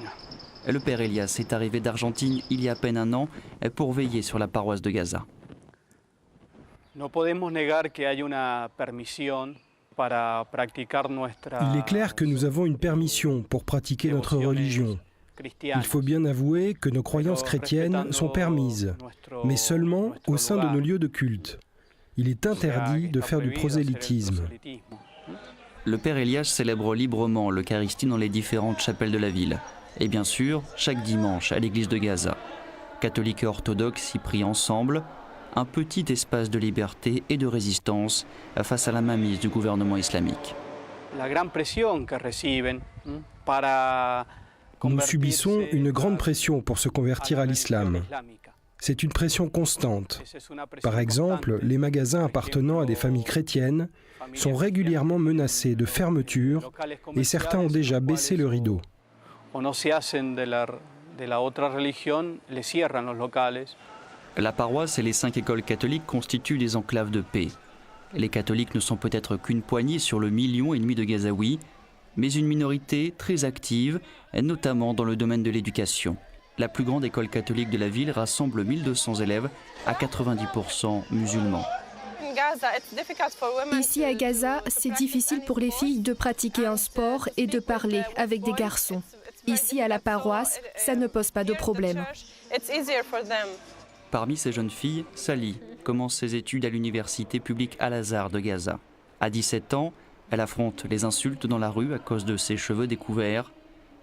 Le père Elias est arrivé d'Argentine il y a à peine un an pour veiller sur la paroisse de Gaza. No podemos negar que hay una permisión para practicar nuestra. Il est clair que nous avons une permission pour pratiquer notre religion. Il faut bien avouer que nos croyances chrétiennes sont permises, mais seulement au sein de nos lieux de culte. Il est interdit de faire du prosélytisme. Le père Elias célèbre librement l'Eucharistie dans les différentes chapelles de la ville. Et bien sûr, chaque dimanche à l'église de Gaza. Catholiques et orthodoxes y prient ensemble, un petit espace de liberté et de résistance face à la mainmise du gouvernement islamique. Nous subissons une grande pression pour se convertir à l'islam. C'est une pression constante. Par exemple, les magasins appartenant à des familles chrétiennes sont régulièrement menacés de fermeture et certains ont déjà baissé le rideau. La paroisse et les 5 écoles catholiques constituent des enclaves de paix. Les catholiques ne sont peut-être qu'une poignée sur le 1,5 million de Gazaouis, mais une minorité très active, notamment dans le domaine de l'éducation. La plus grande école catholique de la ville rassemble 1200 élèves, à 90% musulmans. Ici à Gaza, c'est difficile pour les filles de pratiquer un sport et de parler avec des garçons. Ici à la paroisse, ça ne pose pas de problème. Parmi ces jeunes filles, Sally commence ses études à l'université publique Al-Azhar de Gaza. À 17 ans, elle affronte les insultes dans la rue à cause de ses cheveux découverts.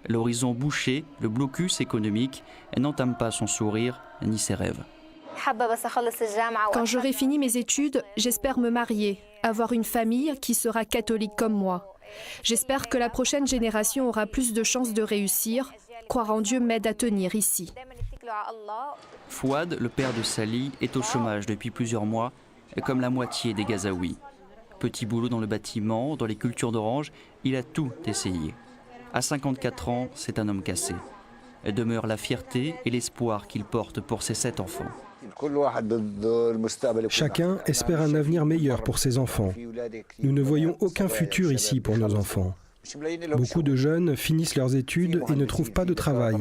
L'horizon bouché, le blocus économique, elle n'entame pas son sourire ni ses rêves. Quand j'aurai fini mes études, j'espère me marier, avoir une famille qui sera catholique comme moi. J'espère que la prochaine génération aura plus de chances de réussir. Croire en Dieu m'aide à tenir ici. Fouad, le père de Sally, est au chômage depuis plusieurs mois, comme la moitié des Gazaouis. Petit boulot dans le bâtiment, dans les cultures d'orange, il a tout essayé. À 54 ans, c'est un homme cassé. Demeure la fierté et l'espoir qu'il porte pour ses 7 enfants. Chacun espère un avenir meilleur pour ses enfants. Nous ne voyons aucun futur ici pour nos enfants. Beaucoup de jeunes finissent leurs études et ne trouvent pas de travail,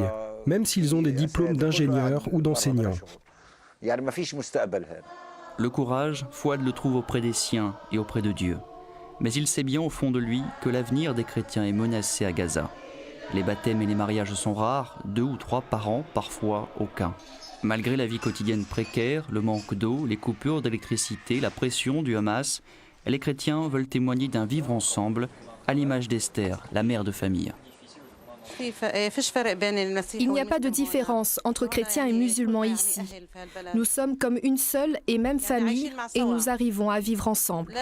même s'ils ont des diplômes d'ingénieurs ou d'enseignants. Le courage, Fouad le trouve auprès des siens et auprès de Dieu. Mais il sait bien au fond de lui que l'avenir des chrétiens est menacé à Gaza. Les baptêmes et les mariages sont rares, 2 ou 3 par an, parfois aucun. Malgré la vie quotidienne précaire, le manque d'eau, les coupures d'électricité, la pression du Hamas, Et les chrétiens veulent témoigner d'un vivre ensemble, à l'image d'Esther, la mère de famille. Il n'y a pas de différence entre chrétiens et musulmans ici. Nous sommes comme une seule et même famille et nous arrivons à vivre ensemble.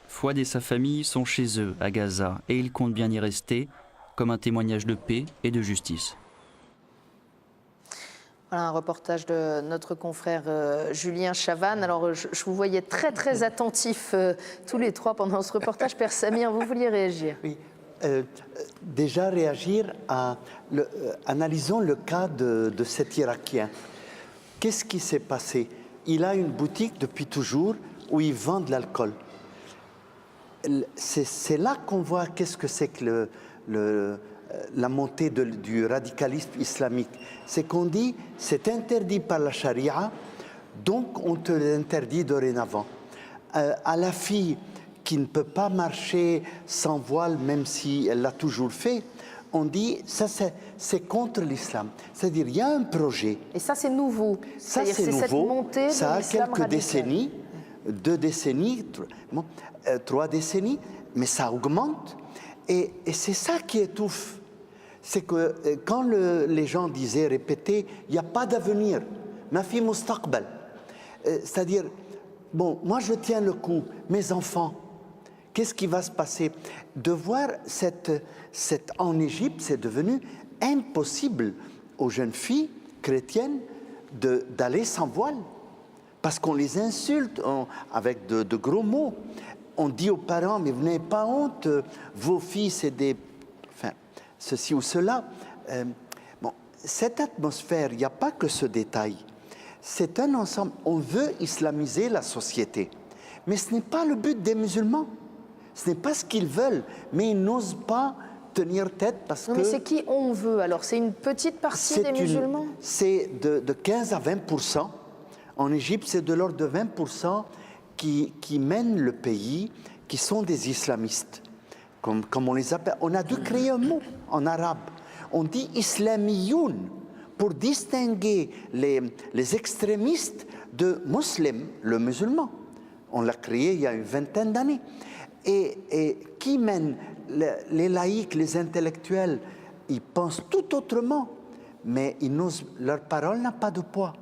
Fouad et sa famille sont chez eux, à Gaza, et ils comptent bien y rester, comme un témoignage de paix et de justice. Voilà un reportage de notre confrère Julien Chavannes. Alors, je vous voyais très attentifs tous les trois pendant ce reportage. Père Samir, vous vouliez réagir? Oui. Déjà réagir à... analysons le cas de cet Irakien. Qu'est-ce qui s'est passé? Il a une boutique depuis toujours où il vend de l'alcool. C'est là qu'on voit qu'est-ce que c'est que la montée du radicalisme islamique. C'est qu'on dit, c'est interdit par la charia, donc on te l'interdit dorénavant. À la fille qui ne peut pas marcher sans voile, même si elle l'a toujours fait, on dit, ça c'est contre l'islam. C'est-à-dire, il y a un projet. Et ça, c'est nouveau. Ça, c'est nouveau. Cette montée de ça a l'islam quelques décennies, 2 décennies, 3 décennies, mais ça augmente. Et c'est ça qui étouffe. C'est que quand les gens disaient, répétaient, il n'y a pas d'avenir, ma fille mustaqbal. C'est-à-dire, bon, moi je tiens le coup, mes enfants, qu'est-ce qui va se passer? De voir en Égypte, c'est devenu impossible aux jeunes filles chrétiennes d'aller sans voile. Parce qu'on les insulte avec de gros mots. On dit aux parents, mais vous n'avez pas honte, vos filles, c'est des... Enfin, ceci ou cela. Bon, cette atmosphère, il n'y a pas que ce détail. C'est un ensemble. On veut islamiser la société. Mais ce n'est pas le but des musulmans. Ce n'est pas ce qu'ils veulent. Mais ils n'osent pas tenir tête parce que... Mais c'est qui on veut alors? C'est une petite partie des musulmans? C'est de 15 à 20%. En Égypte, c'est de l'ordre de 20% qui mènent le pays, qui sont des islamistes, comme on les appelle. On a dû créer un mot en arabe. On dit islamiyoun pour distinguer les extrémistes de musulmans, le musulman. On l'a créé il y a une vingtaine d'années. Et qui mène les laïcs, les intellectuels, ils pensent tout autrement, mais leur parole n'a pas de poids.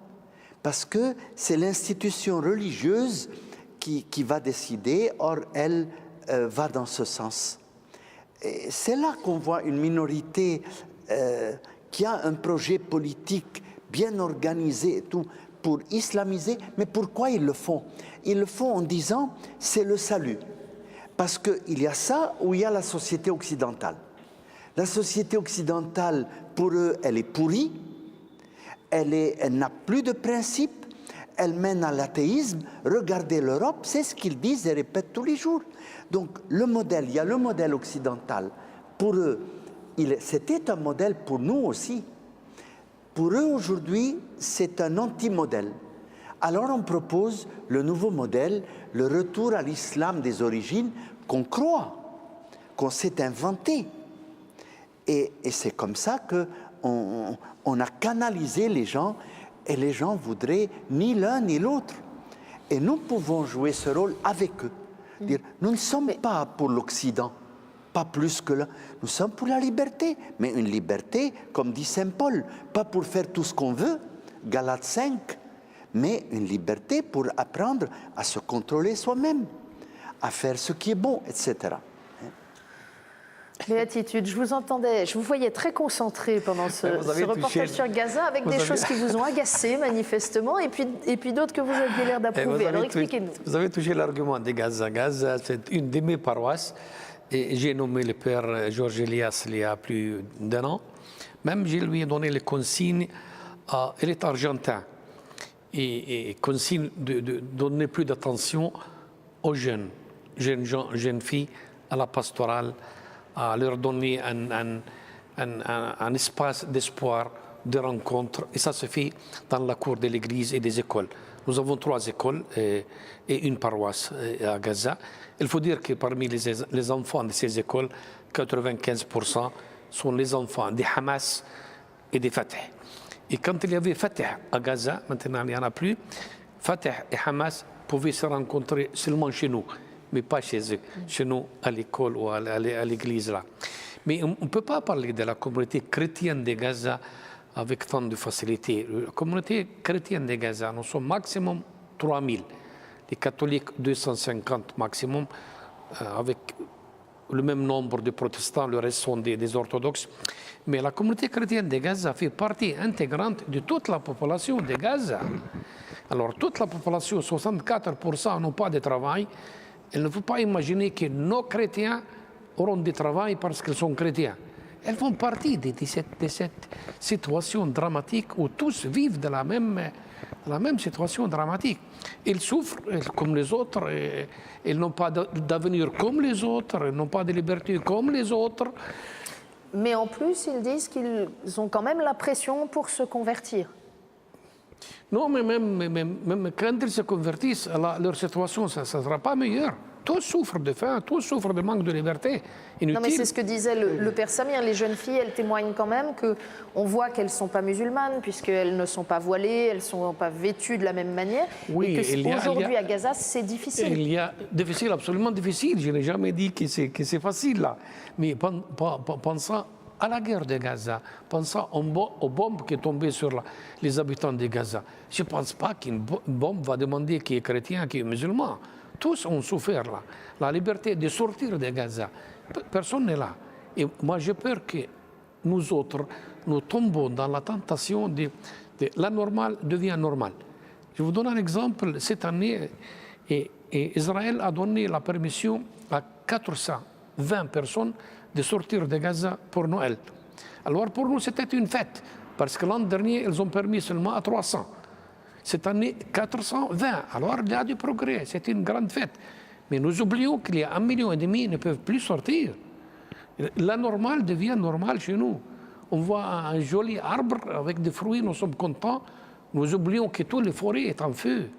Parce que c'est l'institution religieuse qui va décider, or elle va dans ce sens. C'est là qu'on voit une minorité qui a un projet politique bien organisé et tout, pour islamiser. Mais pourquoi ils le font? Ils le font en disant c'est le salut. Parce qu'il y a ça ou il y a la société occidentale. La société occidentale, pour eux, elle est pourrie, elle n'a plus de principes, elle mène à l'athéisme. Regardez l'Europe, c'est ce qu'ils disent et répètent tous les jours. Donc le modèle, il y a le modèle occidental. Pour eux, c'était un modèle pour nous aussi. Pour eux, aujourd'hui, c'est un anti-modèle. Alors on propose le nouveau modèle, le retour à l'islam des origines qu'on croit, qu'on s'est inventé. Et c'est comme ça qu'on a canalisé les gens, et les gens voudraient ni l'un ni l'autre. Et nous pouvons jouer ce rôle avec eux. Dire, nous ne sommes pas pour l'Occident, pas plus que là. Nous sommes pour la liberté, mais une liberté, comme dit Saint Paul, pas pour faire tout ce qu'on veut, Galates 5, mais une liberté pour apprendre à se contrôler soi-même, à faire ce qui est bon, etc. Béatitude, je vous entendais, je vous voyais très concentré pendant ce reportage sur Gaza, avec des choses qui vous ont agacé manifestement, et puis d'autres que vous aviez l'air d'approuver. Alors expliquez-nous. Vous avez touché l'argument de Gaza. Gaza, c'est une de mes paroisses, et j'ai nommé le père Georges Elias il y a plus d'1 an. Même je lui ai donné les consignes, il est argentin, et consigne de donner plus d'attention aux jeunes filles, à la pastorale, à leur donner un espace d'espoir, de rencontre. Et ça se fait dans la cour de l'église et des écoles. Nous avons 3 écoles et une paroisse à Gaza. Il faut dire que parmi les enfants de ces écoles, 95% sont les enfants des Hamas et des Fatah. Et quand il y avait Fatah à Gaza, maintenant il n'y en a plus, Fatah et Hamas pouvaient se rencontrer seulement chez nous, mais pas chez eux, chez nous à l'école ou à l'église là. Mais on ne peut pas parler de la communauté chrétienne de Gaza avec tant de facilité. La communauté chrétienne de Gaza, nous sommes maximum 3000. Les catholiques, 250 maximum, avec le même nombre de protestants, le reste sont des orthodoxes. Mais la communauté chrétienne de Gaza fait partie intégrante de toute la population de Gaza. Alors toute la population, 64% n'ont pas de travail. Il ne faut pas imaginer que nos chrétiens auront du travail parce qu'ils sont chrétiens. Elles font partie de cette situation dramatique où tous vivent de la même situation dramatique. Ils souffrent comme les autres, ils n'ont pas d'avenir comme les autres, ils n'ont pas de liberté comme les autres. Mais en plus, ils disent qu'ils ont quand même la pression pour se convertir. Non, mais même quand ils se convertissent, leur situation ne sera pas meilleure. Tous souffrent de faim, tous souffrent de manque de liberté. Inutile. Non, mais c'est ce que disait le père Samir. Les jeunes filles, elles témoignent quand même qu'on voit qu'elles ne sont pas musulmanes, puisqu'elles ne sont pas voilées, elles ne sont pas vêtues de la même manière. Oui, et qu'aujourd'hui, à Gaza, c'est difficile. Il y a difficile, absolument difficile. Je n'ai jamais dit que c'est facile, là. Mais pensant à la guerre de Gaza, pensant aux bombes qui sont tombées sur les habitants de Gaza, je ne pense pas qu'une bombe va demander qui est chrétien, qui est musulman. Tous ont souffert là. La liberté de sortir de Gaza, personne n'est là. Et moi, j'ai peur que nous autres, nous tombons dans la tentation de l'anormal devient normal. Je vous donne un exemple. Cette année, Israël a donné la permission à 420 personnes de sortir de Gaza pour Noël. Alors pour nous, c'était une fête, parce que l'an dernier, ils ont permis seulement à 300. Cette année, 420. Alors, il y a du progrès. C'est une grande fête. Mais nous oublions qu'il y a 1,5 million qui ne peuvent plus sortir. La normale devient normale chez nous. On voit un joli arbre avec des fruits, nous sommes contents. Nous oublions que toutes les forêts sont en feu.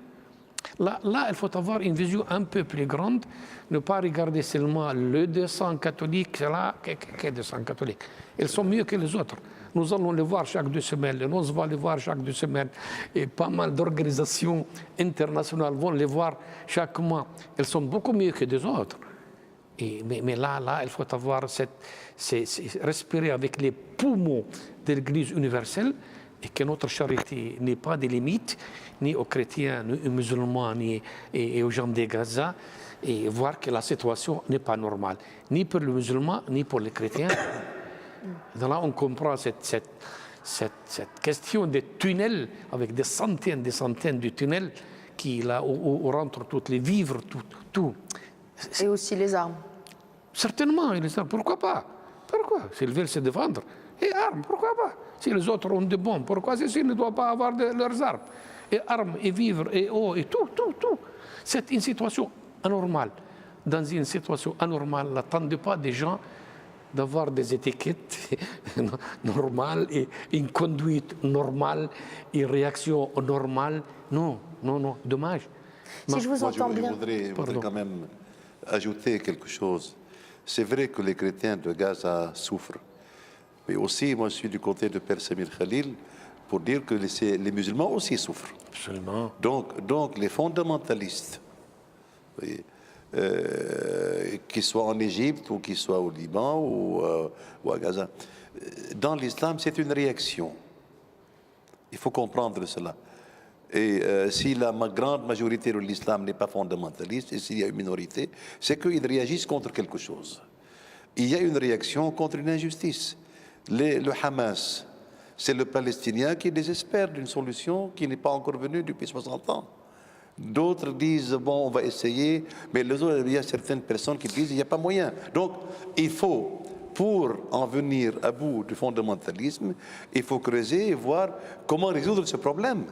Là, il faut avoir une vision un peu plus grande. Ne pas regarder seulement le 200 catholiques. C'est là, qu'est 200 catholiques? Ils sont mieux que les autres. Nous allons les voir chaque 2 semaines, nous allons les voir chaque 2 semaines. Et pas mal d'organisations internationales vont les voir chaque mois. Elles sont beaucoup mieux que les autres. Mais là, il faut avoir respirer avec les poumons de l'Église universelle et que notre charité n'ait pas de limites, ni aux chrétiens, ni aux musulmans, ni aux gens de Gaza, et voir que la situation n'est pas normale, ni pour les musulmans, ni pour les chrétiens. Donc là, on comprend cette question des tunnels, avec des centaines de tunnels là, où rentrent toutes les vivres, tout. Et aussi les armes. Certainement, les armes. Pourquoi pas? Pourquoi? S'ils veulent se défendre. Et armes, pourquoi pas? Si les autres ont des bombes, pourquoi ceux-ci ne doivent pas avoir leurs armes? Et armes, et vivres, et eau, et tout. C'est une situation anormale. Dans une situation anormale, n'attendez pas des gens d'avoir des étiquettes normales et une conduite normale, une réaction normale. Non, dommage. Si je vous entends bien. Je voudrais quand même ajouter quelque chose. C'est vrai que les chrétiens de Gaza souffrent. Mais aussi, moi, je suis du côté de Père Samir Khalil pour dire que les musulmans aussi souffrent. Absolument. Donc les fondamentalistes, voyez, qu'ils soient en Égypte ou qu'ils soient au Liban ou à Gaza, dans l'islam, c'est une réaction. Il faut comprendre cela. Et si la grande majorité de l'islam n'est pas fondamentaliste, et s'il y a une minorité, c'est qu'ils réagissent contre quelque chose. Il y a une réaction contre une injustice. Le Hamas, c'est le Palestinien qui désespère d'une solution qui n'est pas encore venue depuis 60 ans. D'autres disent, bon, on va essayer, mais il y a certaines personnes qui disent, il n'y a pas moyen. Donc, il faut, pour en venir à bout du fondamentalisme, il faut creuser et voir comment résoudre ce problème.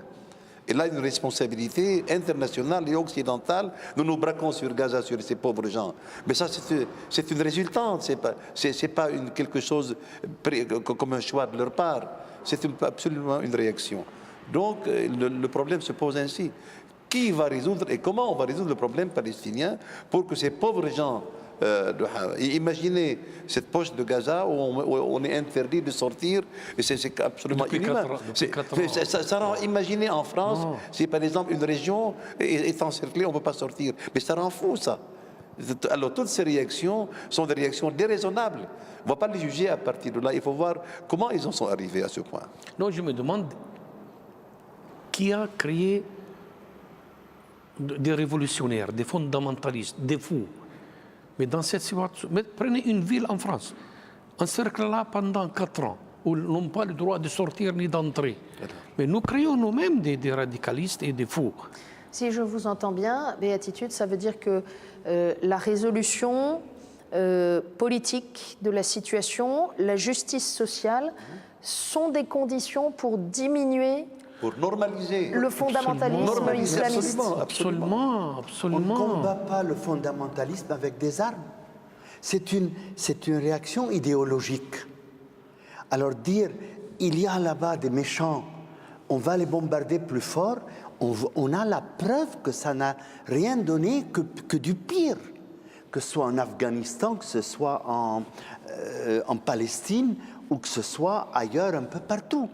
Et là, une responsabilité internationale et occidentale. Nous nous braquons sur Gaza, sur ces pauvres gens. Mais ça, c'est une résultante. C'est pas quelque chose comme un choix de leur part. C'est absolument une réaction. Donc, le problème se pose ainsi. Qui va résoudre et comment on va résoudre le problème palestinien pour que ces pauvres gens Imaginez cette poche de Gaza où on est interdit de sortir, et c'est absolument inhumain. Ça rend, imaginez en France, si par exemple une région est encerclée, on ne peut pas sortir. Mais ça rend fou, ça. Alors toutes ces réactions sont des réactions déraisonnables. On ne va pas les juger à partir de là. Il faut voir comment ils en sont arrivés à ce point. Non, je me demande qui a créé des révolutionnaires, des fondamentalistes, des fous. Mais dans cette situation, prenez une ville en France, encerclée pendant 4 ans, où ils n'ont pas le droit de sortir ni d'entrer. Mais nous créons nous-mêmes des radicalistes et des fous. Si je vous entends bien, béatitude, ça veut dire que la résolution politique de la situation, la justice sociale, sont des conditions pour diminuer, pour normaliser le fondamentalisme islamiste. Absolument. On ne combat pas le fondamentalisme avec des armes. C'est une réaction idéologique. Alors dire, il y a là-bas des méchants, on va les bombarder plus fort, on a la preuve que ça n'a rien donné que du pire. Que ce soit en Afghanistan, que ce soit en Palestine, ou que ce soit ailleurs, un peu partout.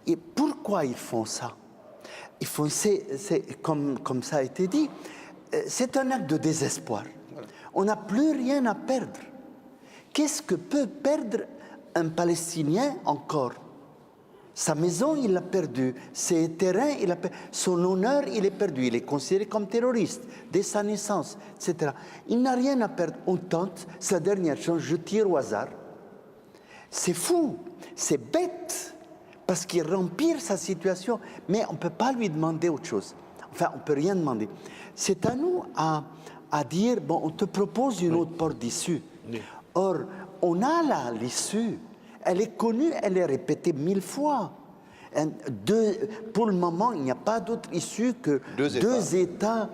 Et pourquoi ils font ça? Ils font, comme ça a été dit, c'est un acte de désespoir. On n'a plus rien à perdre. Qu'est-ce que peut perdre un Palestinien encore? Sa maison, il l'a perdue. Ses terrains, il a perdu. Son honneur, il est perdu. Il est considéré comme terroriste dès sa naissance, etc. Il n'a rien à perdre. On tente, c'est la dernière chance, je tire au hasard. C'est fou, c'est bête, parce qu'il remplit sa situation. Mais on ne peut pas lui demander autre chose. Enfin, on ne peut rien demander. C'est à nous à dire, bon, on te propose une autre porte d'issue. Or, on a là l'issue. Elle est connue, elle est répétée 1000 fois. Pour le moment, il n'y a pas d'autre issue que deux États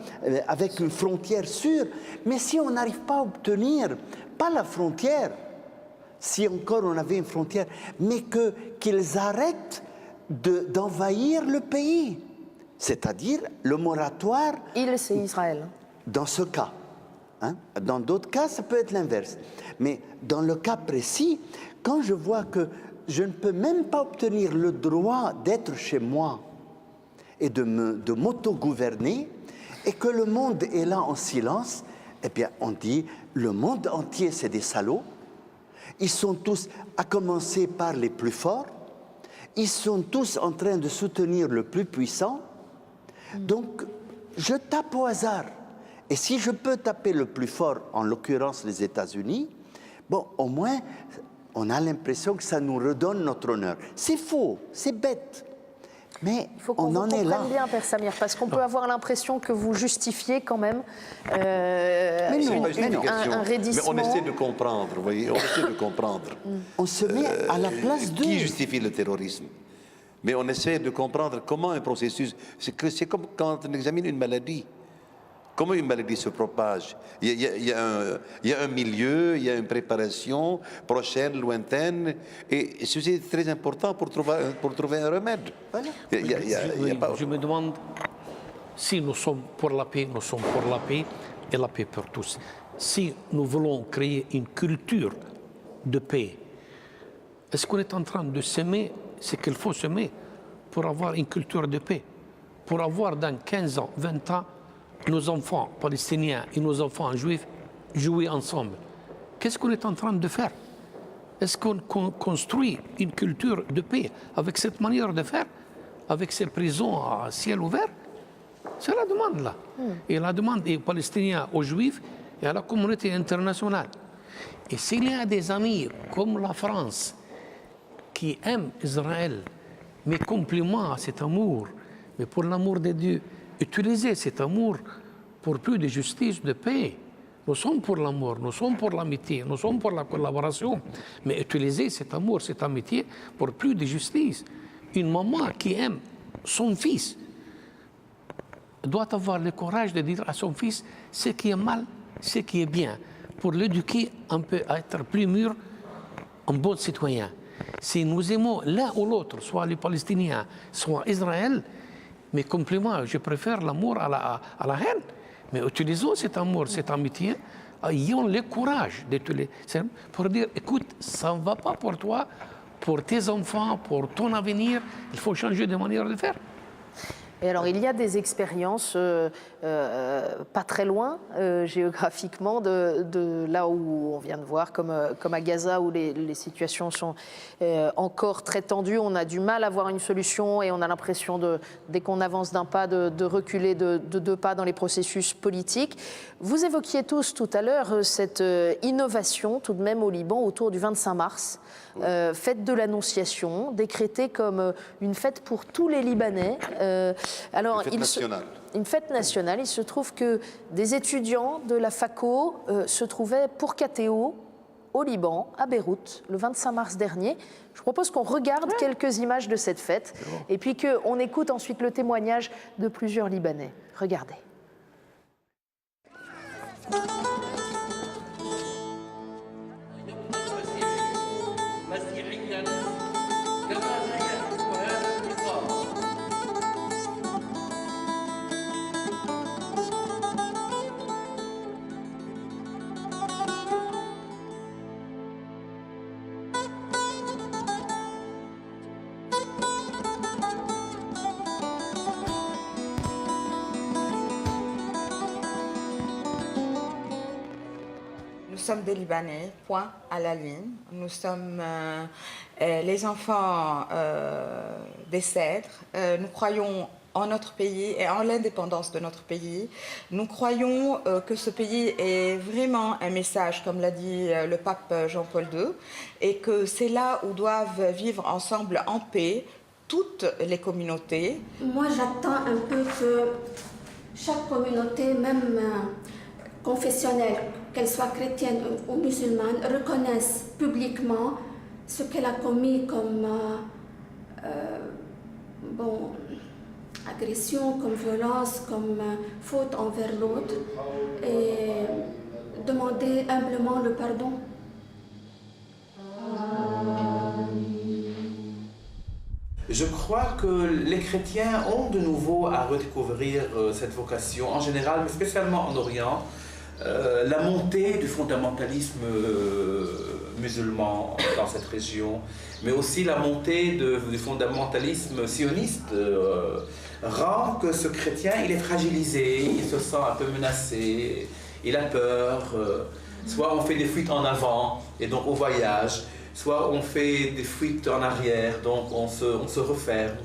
avec une frontière sûre. Mais si on n'arrive pas à obtenir, pas la frontière, si encore on avait une frontière, mais qu'ils arrêtent d'envahir le pays. C'est-à-dire le moratoire... C'est Israël. Dans ce cas. Hein? Dans d'autres cas, ça peut être l'inverse. Mais dans le cas précis, quand je vois que je ne peux même pas obtenir le droit d'être chez moi et de m'auto-gouverner, et que le monde est là en silence, eh bien, on dit, le monde entier, c'est des salauds. Ils sont tous, à commencer par les plus forts, ils sont tous en train de soutenir le plus puissant. Donc, je tape au hasard. Et si je peux taper le plus fort, en l'occurrence les États-Unis, bon, au moins, on a l'impression que ça nous redonne notre honneur. C'est faux, c'est bête. Mais on en est là. Il faut qu'on vous comprenne bien, Père Samir, parce qu'on peut avoir l'impression que vous justifiez quand même un raidissement. Mais on essaie de comprendre, vous voyez, on essaie de comprendre. On se met à la place d'eux. Qui justifie le terrorisme? Mais on essaie de comprendre comment un processus... C'est comme quand on examine une maladie. Comment une maladie se propage? Il y a un milieu, il y a une préparation prochaine, lointaine, et ceci est très important pour trouver un remède. Voilà. Je me demande si nous sommes pour la paix, nous sommes pour la paix et la paix pour tous. Si nous voulons créer une culture de paix, est-ce qu'on est en train de semer ce qu'il faut semer pour avoir une culture de paix? Pour avoir dans 15 ans, 20 ans, nos enfants palestiniens et nos enfants juifs jouer ensemble. Qu'est-ce qu'on est en train de faire? Est-ce qu'on construit une culture de paix avec cette manière de faire? Avec ces prisons à ciel ouvert? C'est la demande là. Et la demande est palestinienne aux juifs et à la communauté internationale. Et s'il y a des amis comme la France qui aiment Israël, mais complément à cet amour, mais pour l'amour de Dieu, utiliser cet amour pour plus de justice, de paix. Nous sommes pour l'amour, nous sommes pour l'amitié, nous sommes pour la collaboration. Mais utiliser cet amour, cette amitié pour plus de justice. Une maman qui aime son fils doit avoir le courage de dire à son fils ce qui est mal, ce qui est bien, pour l'éduquer un peu à être plus mûr, un bon citoyen. Si nous aimons l'un ou l'autre, soit les Palestiniens, soit Israël, mais complément, je préfère l'amour à la haine. Mais utilisons cet amour, cette amitié, ayons le courage de pour dire, écoute, ça ne va pas pour toi, pour tes enfants, pour ton avenir, il faut changer de manière de faire. Et alors, il y a des expériences pas très loin géographiquement de là où on vient de voir, comme à Gaza, où les situations sont encore très tendues. On a du mal à voir une solution et on a l'impression, dès qu'on avance d'un pas, de reculer de 2 pas dans les processus politiques. Vous évoquiez tous tout à l'heure cette innovation tout de même au Liban autour du 25 mars. Fête de l'Annonciation, décrétée comme une fête pour tous les Libanais. Alors, une fête nationale. Il se trouve que des étudiants de la FACO se trouvaient pour KTO au Liban, à Beyrouth, le 25 mars dernier. Je propose qu'on regarde quelques images de cette fête et puis qu'on écoute ensuite le témoignage de plusieurs Libanais. Regardez. Nous sommes des Libanais, point à la ligne. Nous sommes les enfants des Cèdres. Nous croyons en notre pays et en l'indépendance de notre pays. Nous croyons que ce pays est vraiment un message, comme l'a dit le pape Jean-Paul II, et que c'est là où doivent vivre ensemble en paix toutes les communautés. Moi, j'attends un peu que chaque communauté, même confessionnelle, qu'elle soit chrétienne ou musulmane, reconnaisse publiquement ce qu'elle a commis comme agression, comme violence, comme faute envers l'autre, et demander humblement le pardon. Je crois que les chrétiens ont de nouveau à redécouvrir cette vocation, en général, mais spécialement en Orient, la montée du fondamentalisme musulman dans cette région, mais aussi la montée du fondamentalisme sioniste rend que ce chrétien, il est fragilisé, il se sent un peu menacé, il a peur, soit on fait des fuites en avant et donc on voyage, soit on fait des fuites en arrière, donc on se referme,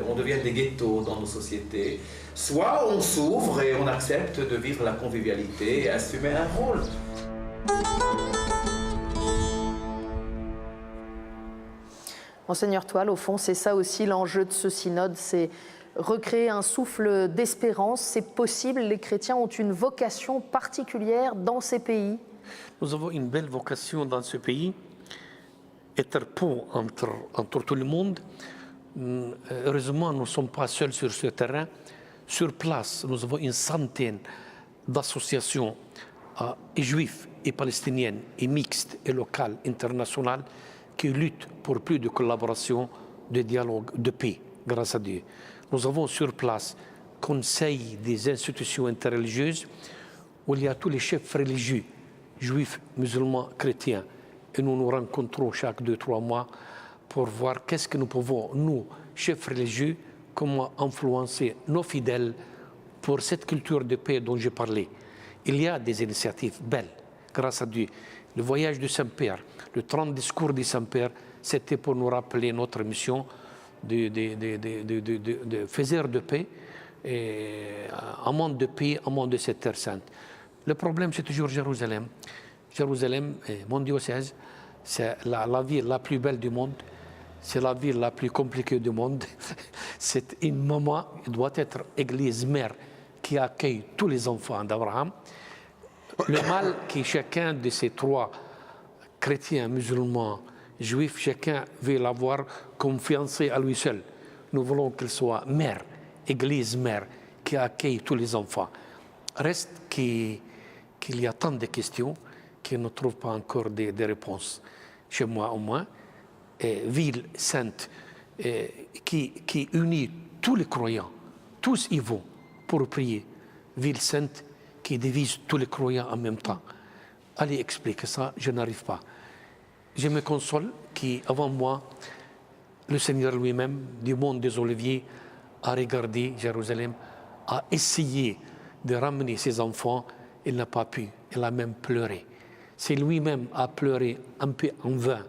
on devient des ghettos dans nos sociétés. Soit on s'ouvre et on accepte de vivre la convivialité et assumer un rôle. Monseigneur Toile, au fond, c'est ça aussi l'enjeu de ce synode, c'est recréer un souffle d'espérance. C'est possible, les chrétiens ont une vocation particulière dans ces pays. Nous avons une belle vocation dans ce pays, être pont entre tout le monde. Heureusement, nous ne sommes pas seuls sur ce terrain. Sur place, nous avons une centaine d'associations juives et palestiniennes, et mixtes, et locales, internationales, qui luttent pour plus de collaboration, de dialogue, de paix, grâce à Dieu. Nous avons sur place conseil des institutions interreligieuses où il y a tous les chefs religieux, juifs, musulmans, chrétiens. Et nous nous rencontrons chaque 2-3 mois pour voir qu'est-ce que nous pouvons, nous, chefs religieux, comment influencer nos fidèles pour cette culture de paix dont j'ai parlé. Il y a des initiatives belles, grâce à Dieu. Le voyage du Saint-Père, le 30 discours du Saint-Père, c'était pour nous rappeler notre mission de faiseur de paix, et amant de paix, amant de cette terre sainte. Le problème, c'est toujours Jérusalem. Jérusalem, mon diocèse, c'est la ville la plus belle du monde. C'est la ville la plus compliquée du monde. C'est une maman, elle doit être église mère qui accueille tous les enfants d'Abraham. Le mal que chacun de ces 3 chrétiens, musulmans, juifs, chacun veut l'avoir comme fiancé à lui seul. Nous voulons qu'elle soit mère, église mère, qui accueille tous les enfants. Reste qu'il y a tant de questions qui ne trouvent pas encore des réponses. Chez moi au moins. Ville sainte qui unit tous les croyants, tous y vont pour prier. Ville sainte qui divise tous les croyants en même temps. aller expliquer ça, je n'arrive pas. Je me console qu'avant moi, le Seigneur lui-même, du monde des Oliviers, a regardé Jérusalem, a essayé de ramener ses enfants, il n'a pas pu, il a même pleuré. C'est lui-même a pleuré un peu en vain.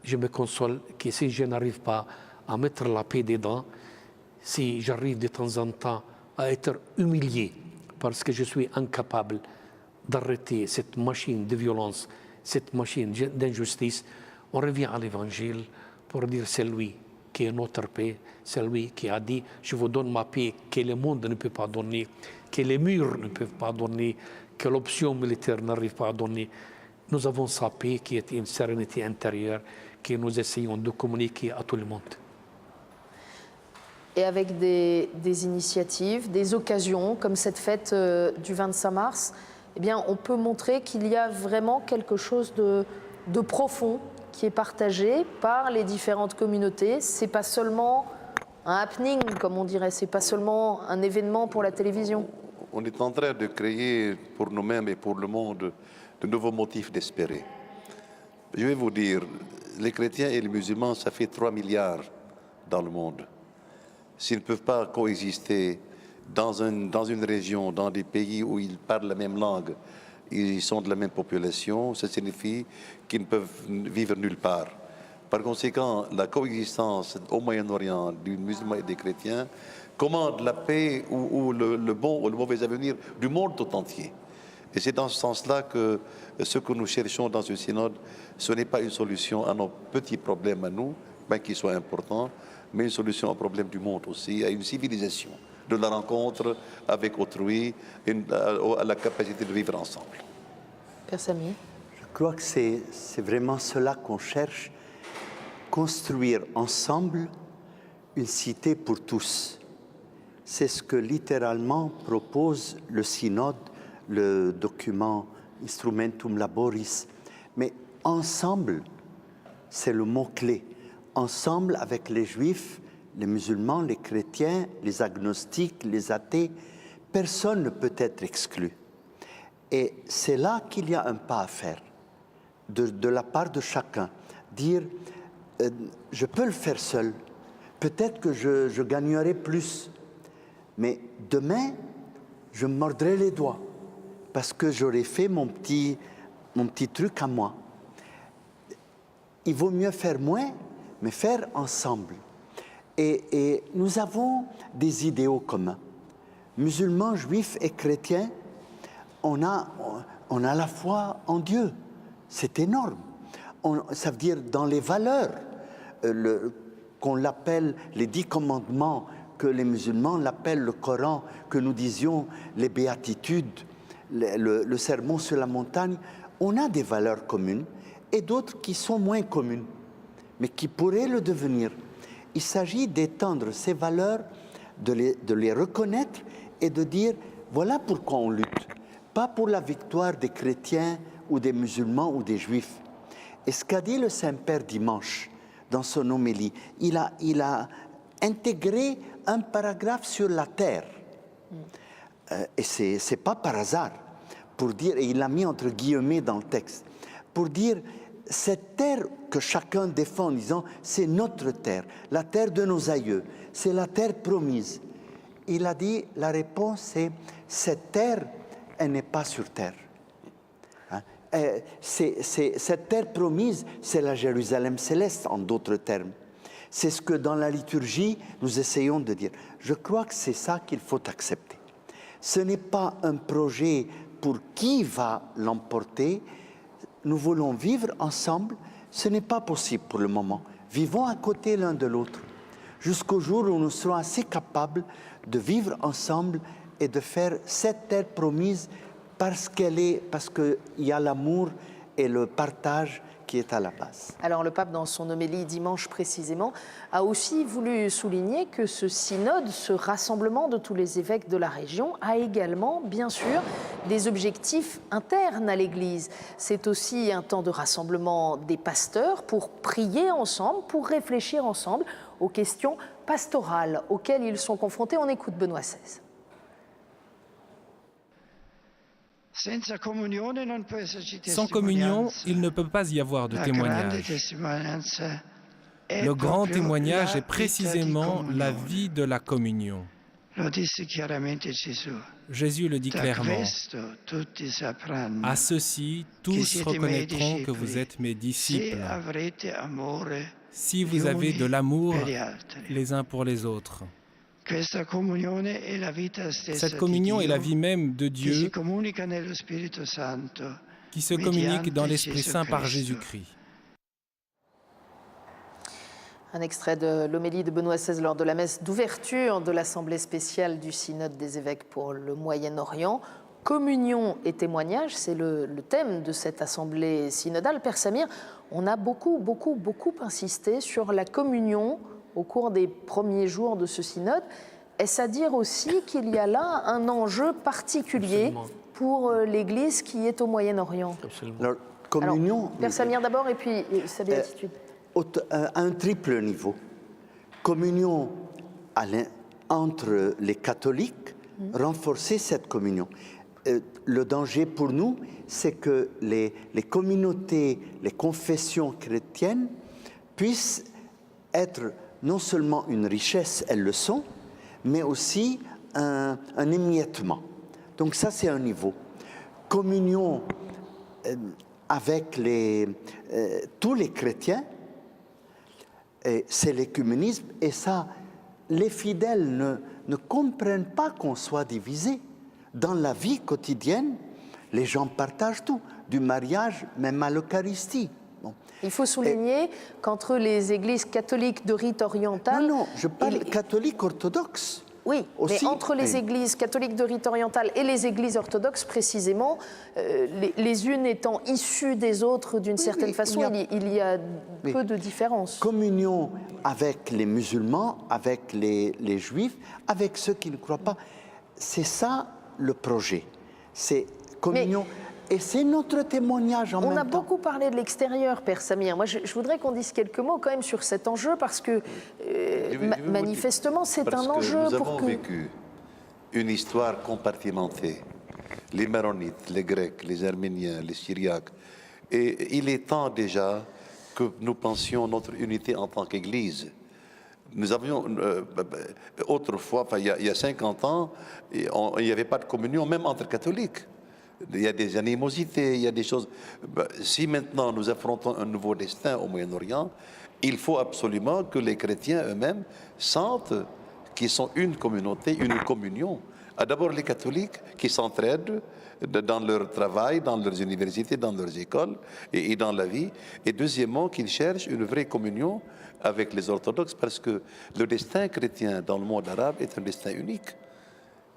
Je me console que si je n'arrive pas à mettre la paix dedans, si j'arrive de temps en temps à être humilié parce que je suis incapable d'arrêter cette machine de violence, cette machine d'injustice, on revient à l'Évangile pour dire c'est lui qui est notre paix, c'est lui qui a dit je vous donne ma paix que le monde ne peut pas donner, que les murs ne peuvent pas donner, que l'option militaire n'arrive pas à donner. Nous avons sa paix qui est une sérénité intérieure que nous essayons de communiquer à tout le monde. Et avec des initiatives, des occasions comme cette fête du 25 mars, eh bien, on peut montrer qu'il y a vraiment quelque chose de profond qui est partagé par les différentes communautés. Ce n'est pas seulement un happening, comme on dirait, ce n'est pas seulement un événement pour la télévision. On est en train de créer pour nous-mêmes et pour le monde de nouveaux motifs d'espérer. Je vais vous dire, les chrétiens et les musulmans, ça fait 3 milliards dans le monde. S'ils ne peuvent pas coexister dans une région, dans des pays où ils parlent la même langue, ils sont de la même population, ça signifie qu'ils ne peuvent vivre nulle part. Par conséquent, la coexistence au Moyen-Orient des musulmans et des chrétiens commande la paix ou le bon ou le mauvais avenir du monde tout entier. Et c'est dans ce sens-là que ce que nous cherchons dans ce synode, ce n'est pas une solution à nos petits problèmes à nous, bien qu'ils soient importants, mais une solution au problème du monde aussi, à une civilisation, de la rencontre avec autrui, à la capacité de vivre ensemble. Père Sami. Je crois que c'est vraiment cela qu'on cherche, construire ensemble une cité pour tous. C'est ce que littéralement propose le synode, le document Instrumentum Laboris. Mais ensemble, c'est le mot-clé. Ensemble avec les juifs, les musulmans, les chrétiens, les agnostiques, les athées, personne ne peut être exclu. Et c'est là qu'il y a un pas à faire, de la part de chacun. Dire, je peux le faire seul, peut-être que je gagnerai plus, mais demain, je me mordrai les doigts, parce que j'aurais fait mon petit truc à moi. Il vaut mieux faire moins, mais faire ensemble. Et nous avons des idéaux communs. Musulmans, juifs et chrétiens, on a la foi en Dieu. C'est énorme. Ça veut dire dans les valeurs, qu'on l'appelle les 10 commandements, que les musulmans l'appellent le Coran, que nous disions les béatitudes, le sermon sur la montagne, on a des valeurs communes et d'autres qui sont moins communes, mais qui pourraient le devenir. Il s'agit d'étendre ces valeurs, de les reconnaître et de dire voilà pourquoi on lutte. Pas pour la victoire des chrétiens ou des musulmans ou des juifs. Et ce qu'a dit le Saint-Père dimanche dans son homélie, il a intégré un paragraphe sur la terre. Et c'est pas par hasard, pour dire, et il l'a mis entre guillemets dans le texte, pour dire cette terre que chacun défend en disant c'est notre terre, la terre de nos aïeux, c'est la terre promise. Il a dit la réponse c'est cette terre, elle n'est pas sur terre. Cette terre promise, c'est la Jérusalem céleste en d'autres termes. C'est ce que dans la liturgie nous essayons de dire. Je crois que c'est ça qu'il faut accepter. Ce n'est pas un projet pour qui va l'emporter. Nous voulons vivre ensemble. Ce n'est pas possible pour le moment. Vivons à côté l'un de l'autre jusqu'au jour où nous serons assez capables de vivre ensemble et de faire cette terre promise parce qu'il y a l'amour et le partage qui est à la base. Alors le pape, dans son homélie dimanche précisément, a aussi voulu souligner que ce synode, ce rassemblement de tous les évêques de la région, a également, bien sûr, des objectifs internes à l'Église. C'est aussi un temps de rassemblement des pasteurs pour prier ensemble, pour réfléchir ensemble aux questions pastorales auxquelles ils sont confrontés. On écoute Benoît XVI. Sans communion, il ne peut pas y avoir de témoignage. Le grand témoignage est précisément la vie de la communion. Jésus le dit clairement. À ceci, tous reconnaîtront que vous êtes mes disciples, si vous avez de l'amour les uns pour les autres. Cette communion est la vie même de Dieu qui se communique dans l'Esprit Saint par Jésus-Christ. Un extrait de l'homélie de Benoît XVI lors de la messe d'ouverture de l'Assemblée spéciale du Synode des évêques pour le Moyen-Orient. Communion et témoignage, c'est le thème de cette assemblée synodale. Père Samir, on a beaucoup insisté sur la communion au cours des premiers jours de ce synode. Est-ce à dire aussi qu'il y a là un enjeu particulier pour l'Église qui est au Moyen-Orient? Alors, communion... Alors, Père Samir d'abord et puis sa béatitude. À un triple niveau. Communion entre les catholiques, renforcer cette communion. Le danger pour nous, c'est que les communautés, les confessions chrétiennes puissent être non seulement une richesse, elles le sont, mais aussi un émiettement. Donc ça, c'est un niveau. Communion avec tous les chrétiens, c'est l'écuménisme, et ça, les fidèles ne comprennent pas qu'on soit divisé. Dans la vie quotidienne, les gens partagent tout, du mariage même à l'Eucharistie. Bon. Il faut souligner qu'entre les églises catholiques de rite oriental... Non, je parle catholique orthodoxe. Oui, aussi, mais entre les églises catholiques de rite oriental et les églises orthodoxes, précisément, les unes étant issues des autres d'une certaine façon, il y a peu de différence. Communion avec les musulmans, avec les juifs, avec ceux qui ne croient pas. C'est ça le projet. C'est communion. Et c'est notre témoignage en même temps. On a beaucoup parlé de l'extérieur, Père Samir. Moi, je voudrais qu'on dise quelques mots quand même sur cet enjeu, parce que manifestement, c'est un enjeu nous avons vécu une histoire compartimentée. Les Maronites, les Grecs, les Arméniens, les Syriaques. Et il est temps déjà que nous pensions notre unité en tant qu'Église. Nous avions autrefois, il y a 50 ans, il n'y avait pas de communion, même entre catholiques. Il y a des animosités, il y a des choses. Si maintenant nous affrontons un nouveau destin au Moyen-Orient, il faut absolument que les chrétiens eux-mêmes sentent qu'ils sont une communauté, une communion. D'abord les catholiques qui s'entraident dans leur travail, dans leurs universités, dans leurs écoles et dans la vie. Et deuxièmement, qu'ils cherchent une vraie communion avec les orthodoxes, parce que le destin chrétien dans le monde arabe est un destin unique.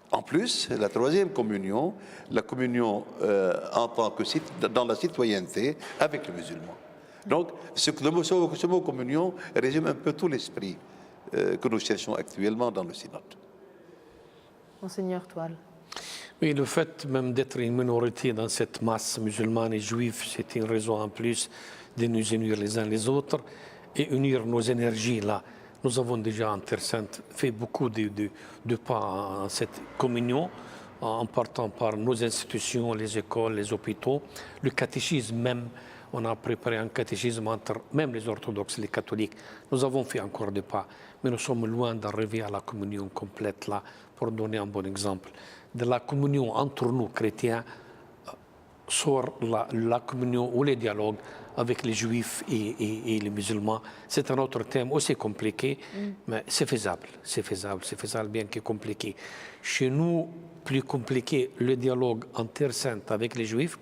En plus, la troisième communion, la communion en tant que dans la citoyenneté avec les musulmans. Donc, ce mot communion résume un peu tout l'esprit que nous cherchons actuellement dans le synode. Monseigneur Toile. Oui, le fait même d'être une minorité dans cette masse musulmane et juive, c'est une raison en plus de nous unir les uns les autres et unir nos énergies là. Nous avons déjà en Terre Sainte fait beaucoup de pas en cette communion, en partant par nos institutions, les écoles, les hôpitaux, le catéchisme même. On a préparé un catéchisme entre même les orthodoxes et les catholiques. Nous avons fait encore des pas, mais nous sommes loin d'arriver à la communion complète là, pour donner un bon exemple. De la communion entre nous, chrétiens, sort la communion ou les dialogues avec les juifs et les musulmans. C'est un autre thème aussi compliqué, mais c'est faisable, bien que compliqué. Chez nous, plus compliqué, le dialogue en Terre Sainte avec les juifs,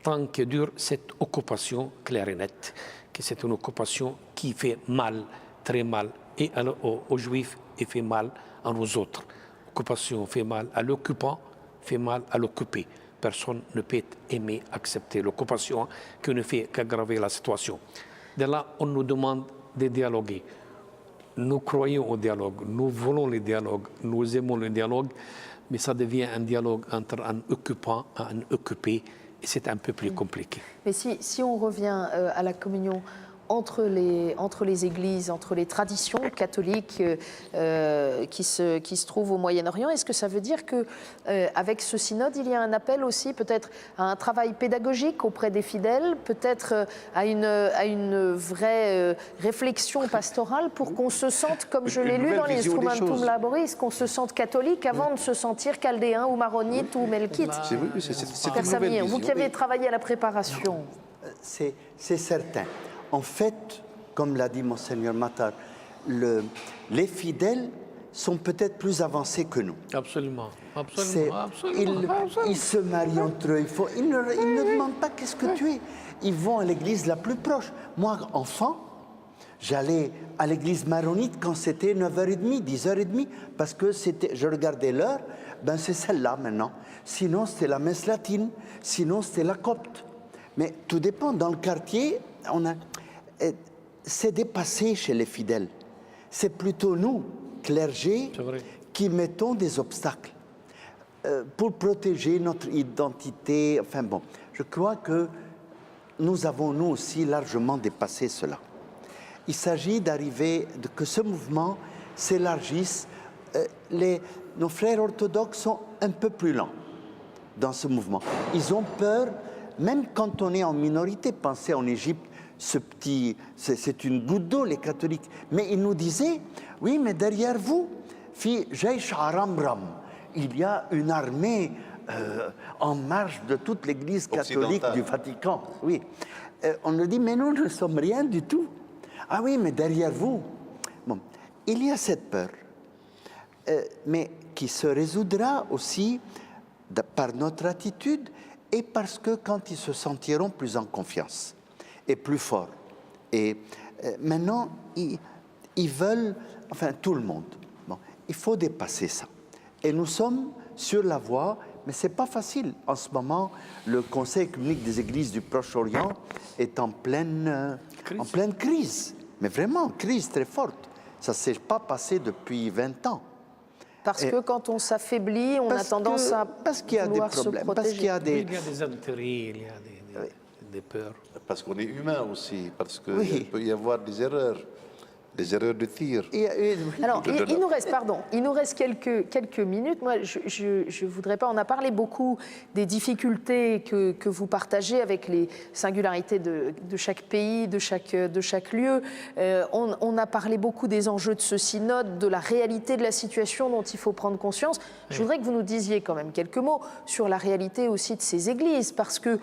tant que dure cette occupation claire et nette, que c'est une occupation qui fait mal, très mal, et aux juifs et fait mal à nous autres. L'occupation fait mal à l'occupant, fait mal à l'occupé. Personne ne peut aimer, accepter l'occupation qui ne fait qu'aggraver la situation. De là, on nous demande de dialoguer. Nous croyons au dialogue, nous voulons le dialogue, nous aimons le dialogue, mais ça devient un dialogue entre un occupant et un occupé, et c'est un peu plus compliqué. Mais si on revient à la communion, entre les églises, entre les traditions catholiques qui se trouvent au Moyen-Orient. Est-ce que ça veut dire qu'avec ce synode, il y a un appel aussi peut-être à un travail pédagogique auprès des fidèles, peut-être à une vraie réflexion pastorale pour qu'on se sente, comme je l'ai lu dans les Instrumentum Laboris, qu'on se sente catholique avant de se sentir chaldéen ou maronite ou melkite? C'est une nouvelle vision. Vous qui avez travaillé à la préparation. C'est certain. En fait, comme l'a dit Monseigneur Matar, les fidèles sont peut-être plus avancés que nous. Absolument. Ils se marient entre eux. Ils ne demandent pas qu'est-ce que tu es. Ils vont à l'église la plus proche. Moi, enfant, j'allais à l'église maronite quand c'était 9h30, 10h30, parce que je regardais l'heure, ben c'est celle-là maintenant. Sinon, c'était la messe latine, sinon, c'était la copte. Mais tout dépend. Dans le quartier, c'est dépassé chez les fidèles. C'est plutôt nous, clergés, qui mettons des obstacles pour protéger notre identité. Enfin bon, je crois que nous avons, nous aussi, largement dépassé cela. Il s'agit d'arriver, que ce mouvement s'élargisse. Nos frères orthodoxes sont un peu plus lents dans ce mouvement. Ils ont peur, même quand on est en minorité. Pensez en Égypte, c'est une goutte d'eau, les catholiques. Mais ils nous disaient, oui, mais derrière vous, fi Jaish Aramram, il y a une armée en marche de toute l'Église catholique du Vatican. Oui. On nous dit, mais nous ne sommes rien du tout. Ah oui, mais derrière vous. Bon, il y a cette peur, mais qui se résoudra aussi par notre attitude et parce que quand ils se sentiront plus en confiance et plus forts. Et maintenant, ils veulent, enfin tout le monde. Bon, il faut dépasser ça. Et nous sommes sur la voie, mais ce n'est pas facile. En ce moment, le Conseil œcuménique des Églises du Proche-Orient est en pleine crise. Mais vraiment, crise très forte. Ça ne s'est pas passé depuis 20 ans. Parce que quand on s'affaiblit, on a tendance à vouloir se protéger. Il y a des intérêts, il y a des peurs. Parce qu'on est humain aussi, parce qu'il peut y avoir des erreurs de tir. Alors, il nous reste quelques minutes. Moi, je voudrais pas, on a parlé beaucoup des difficultés que vous partagez avec les singularités de chaque pays, de chaque lieu. On a parlé beaucoup des enjeux de ce synode, de la réalité de la situation dont il faut prendre conscience. Je voudrais que vous nous disiez quand même quelques mots sur la réalité aussi de ces églises, parce que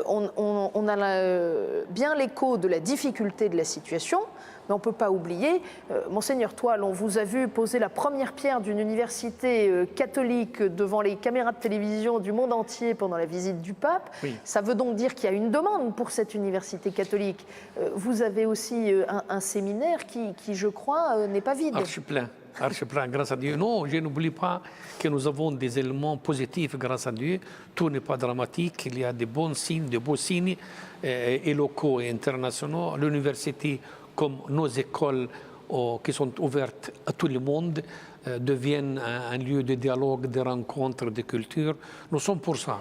on a bien l'écho de la difficulté de la situation. Mais on ne peut pas oublier, Monseigneur Toile, on vous a vu poser la première pierre d'une université catholique devant les caméras de télévision du monde entier pendant la visite du pape. Oui. Ça veut donc dire qu'il y a une demande pour cette université catholique. Vous avez aussi un séminaire qui, je crois, n'est pas vide. Archi plein, grâce à Dieu. Non, je n'oublie pas que nous avons des éléments positifs grâce à Dieu. Tout n'est pas dramatique, il y a des bons signes, de beaux signes, et locaux et internationaux. L'université, comme nos écoles qui sont ouvertes à tout le monde, deviennent un lieu de dialogue, de rencontres, de culture. Nous sommes pour ça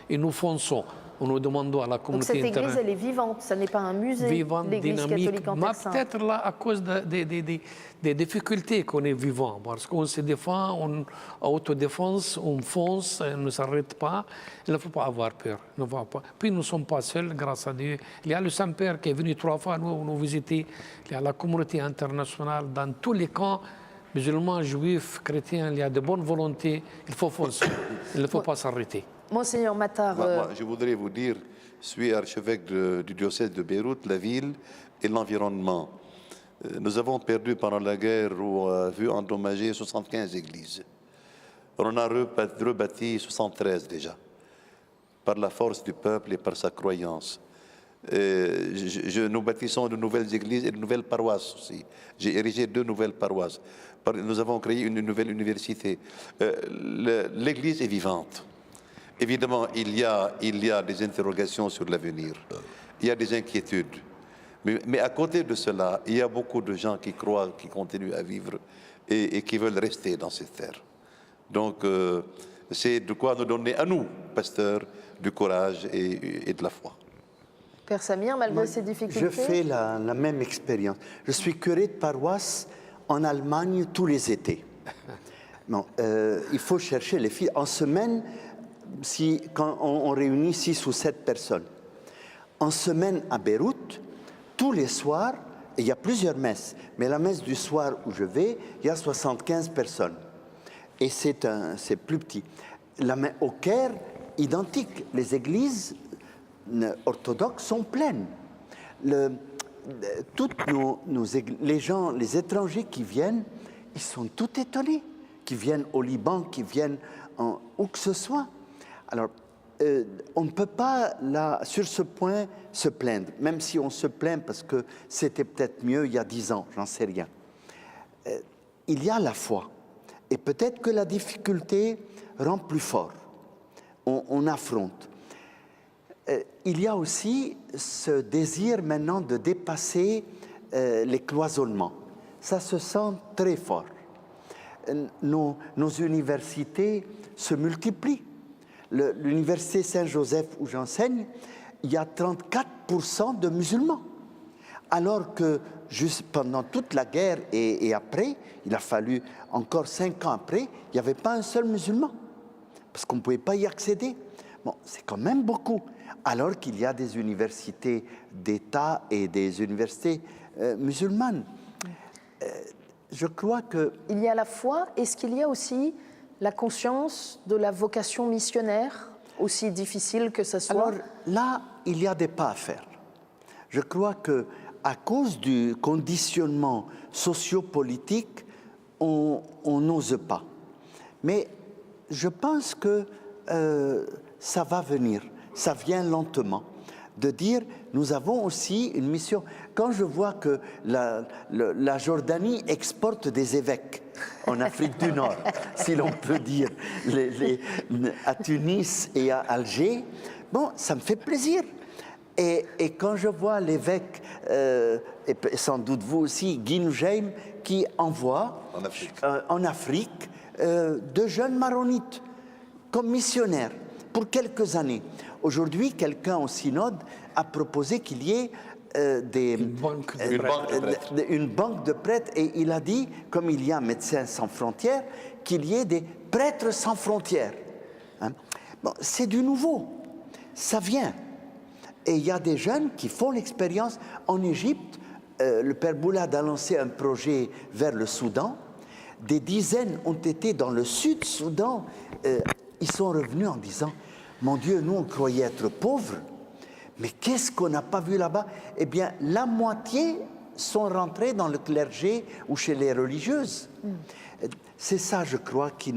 et nous fonçons. Nous demandons à la communauté internationale. Donc cette église, elle est vivante, ça n'est pas un musée, vivante, l'église dynamique, catholique en Terre Sainte. Peut-être là à cause des difficultés qu'on est vivant, parce qu'on se défend, on autodéfense, on fonce, on ne s'arrête pas. Il ne faut pas avoir peur. Puis nous ne sommes pas seuls, grâce à Dieu. Il y a le Saint-Père qui est venu 3 fois nous visiter. Il y a la communauté internationale dans tous les camps. Musulmans, juifs, chrétiens, il y a de bonne volonté. Il faut foncer. Il ne faut pas s'arrêter. Monseigneur Matar. Moi, je voudrais vous dire, je suis archevêque du diocèse de Beyrouth, la ville et l'environnement. Nous avons perdu pendant la guerre ou vu endommager 75 églises. On en a rebâti 73 déjà, par la force du peuple et par sa croyance. Nous bâtissons de nouvelles églises et de nouvelles paroisses aussi. J'ai érigé 2 nouvelles paroisses. Nous avons créé une nouvelle université. L'église est vivante. Évidemment, il y a des interrogations sur l'avenir. Il y a des inquiétudes. Mais à côté de cela, il y a beaucoup de gens qui croient, qui continuent à vivre et qui veulent rester dans cette terre. Donc, c'est de quoi nous donner à nous, pasteurs, du courage et de la foi. Père Samir, malgré ces difficultés? Je fais la même expérience. Je suis curé de paroisse en Allemagne tous les étés. Bon, il faut chercher les filles. En semaine, quand on réunit 6 ou 7 personnes. En semaine à Beyrouth, tous les soirs, il y a plusieurs messes, mais la messe du soir où je vais, il y a 75 personnes. Et c'est plus petit. Au Caire, identique. Les églises orthodoxes sont pleines. Les étrangers qui viennent, ils sont tout étonnés, qui viennent au Liban, qui viennent où que ce soit. Alors, on ne peut pas, là, sur ce point, se plaindre, même si on se plaint parce que c'était peut-être mieux il y a 10 ans, j'en sais rien. Il y a la foi. Et peut-être que la difficulté rend plus fort. On affronte. Il y a aussi ce désir maintenant de dépasser les cloisonnements. Ça se sent très fort. Nos universités se multiplient. L'université Saint-Joseph où j'enseigne, il y a 34% de musulmans. Alors que juste pendant toute la guerre et après, il a fallu encore 5 ans après, il n'y avait pas un seul musulman. Parce qu'on ne pouvait pas y accéder. Bon, c'est quand même beaucoup. Alors qu'il y a des universités d'État et des universités musulmanes. Je crois que... Il y a la foi. Est-ce qu'il y a aussi la conscience de la vocation missionnaire, aussi difficile que ce soit? Alors là, il y a des pas à faire. Je crois qu'à cause du conditionnement sociopolitique, on n'ose pas. Mais je pense que ça va venir, ça vient lentement, de dire nous avons aussi une mission. Quand je vois que la Jordanie exporte des évêques en Afrique du Nord, si l'on peut dire, à Tunis et à Alger, bon, ça me fait plaisir. Et quand je vois l'évêque, et sans doute vous aussi, Guy Nujaim, qui envoie en Afrique de jeunes maronites comme missionnaires pour quelques années. Aujourd'hui, quelqu'un au synode a proposé qu'il y ait une banque de prêtres et il a dit, comme il y a Médecins sans frontières, qu'il y ait des prêtres sans frontières. Hein? Bon, c'est du nouveau, ça vient. Et il y a des jeunes qui font l'expérience. En Égypte, le père Boulad a lancé un projet vers le Soudan. Des dizaines ont été dans le Sud-Soudan. Ils sont revenus en disant, mon Dieu, nous on croyait être pauvres, mais qu'est-ce qu'on n'a pas vu là-bas? Eh bien, la moitié sont rentrés dans le clergé ou chez les religieuses. C'est ça, je crois, qui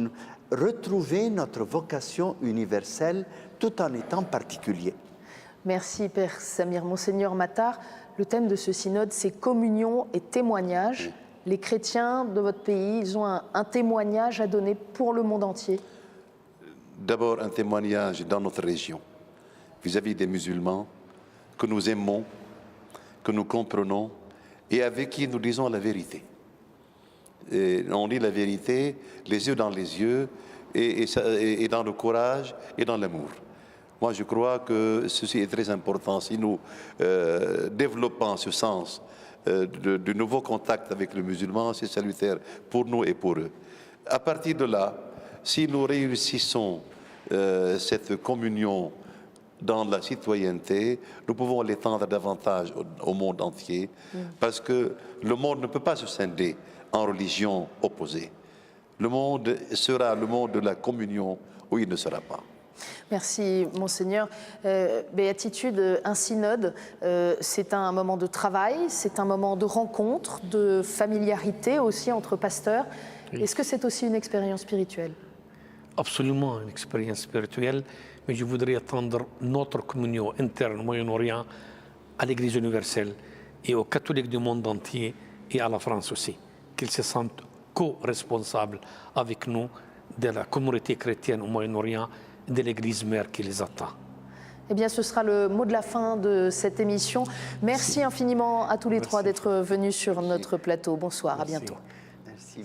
retrouver notre vocation universelle tout en étant particulier. Merci, Père Samir. Monseigneur Matar, le thème de ce synode, c'est communion et témoignage. Les chrétiens de votre pays, ils ont un témoignage à donner pour le monde entier. D'abord, un témoignage dans notre région, vis-à-vis des musulmans, que nous aimons, que nous comprenons, et avec qui nous disons la vérité. Et on dit la vérité, les yeux dans les yeux, et dans le courage, et dans l'amour. Moi, je crois que ceci est très important. Si nous développons ce sens de nouveaux contacts avec le musulman, c'est salutaire pour nous et pour eux. À partir de là, si nous réussissons cette communion dans la citoyenneté, nous pouvons l'étendre davantage au monde entier, parce que le monde ne peut pas se scinder en religions opposées. Le monde sera le monde de la communion où il ne sera pas. Merci, Monseigneur. Béatitude, un synode, c'est un moment de travail, c'est un moment de rencontre, de familiarité aussi entre pasteurs. Oui. Est-ce que c'est aussi une expérience spirituelle? Absolument, une expérience spirituelle, mais je voudrais attendre notre communion interne au Moyen-Orient à l'Église universelle et aux catholiques du monde entier et à la France aussi, qu'ils se sentent co-responsables avec nous de la communauté chrétienne au Moyen-Orient, de l'Église mère qui les attend. Eh bien, ce sera le mot de la fin de cette émission. Merci infiniment à tous les trois d'être venus sur notre plateau. Bonsoir, à bientôt. Merci.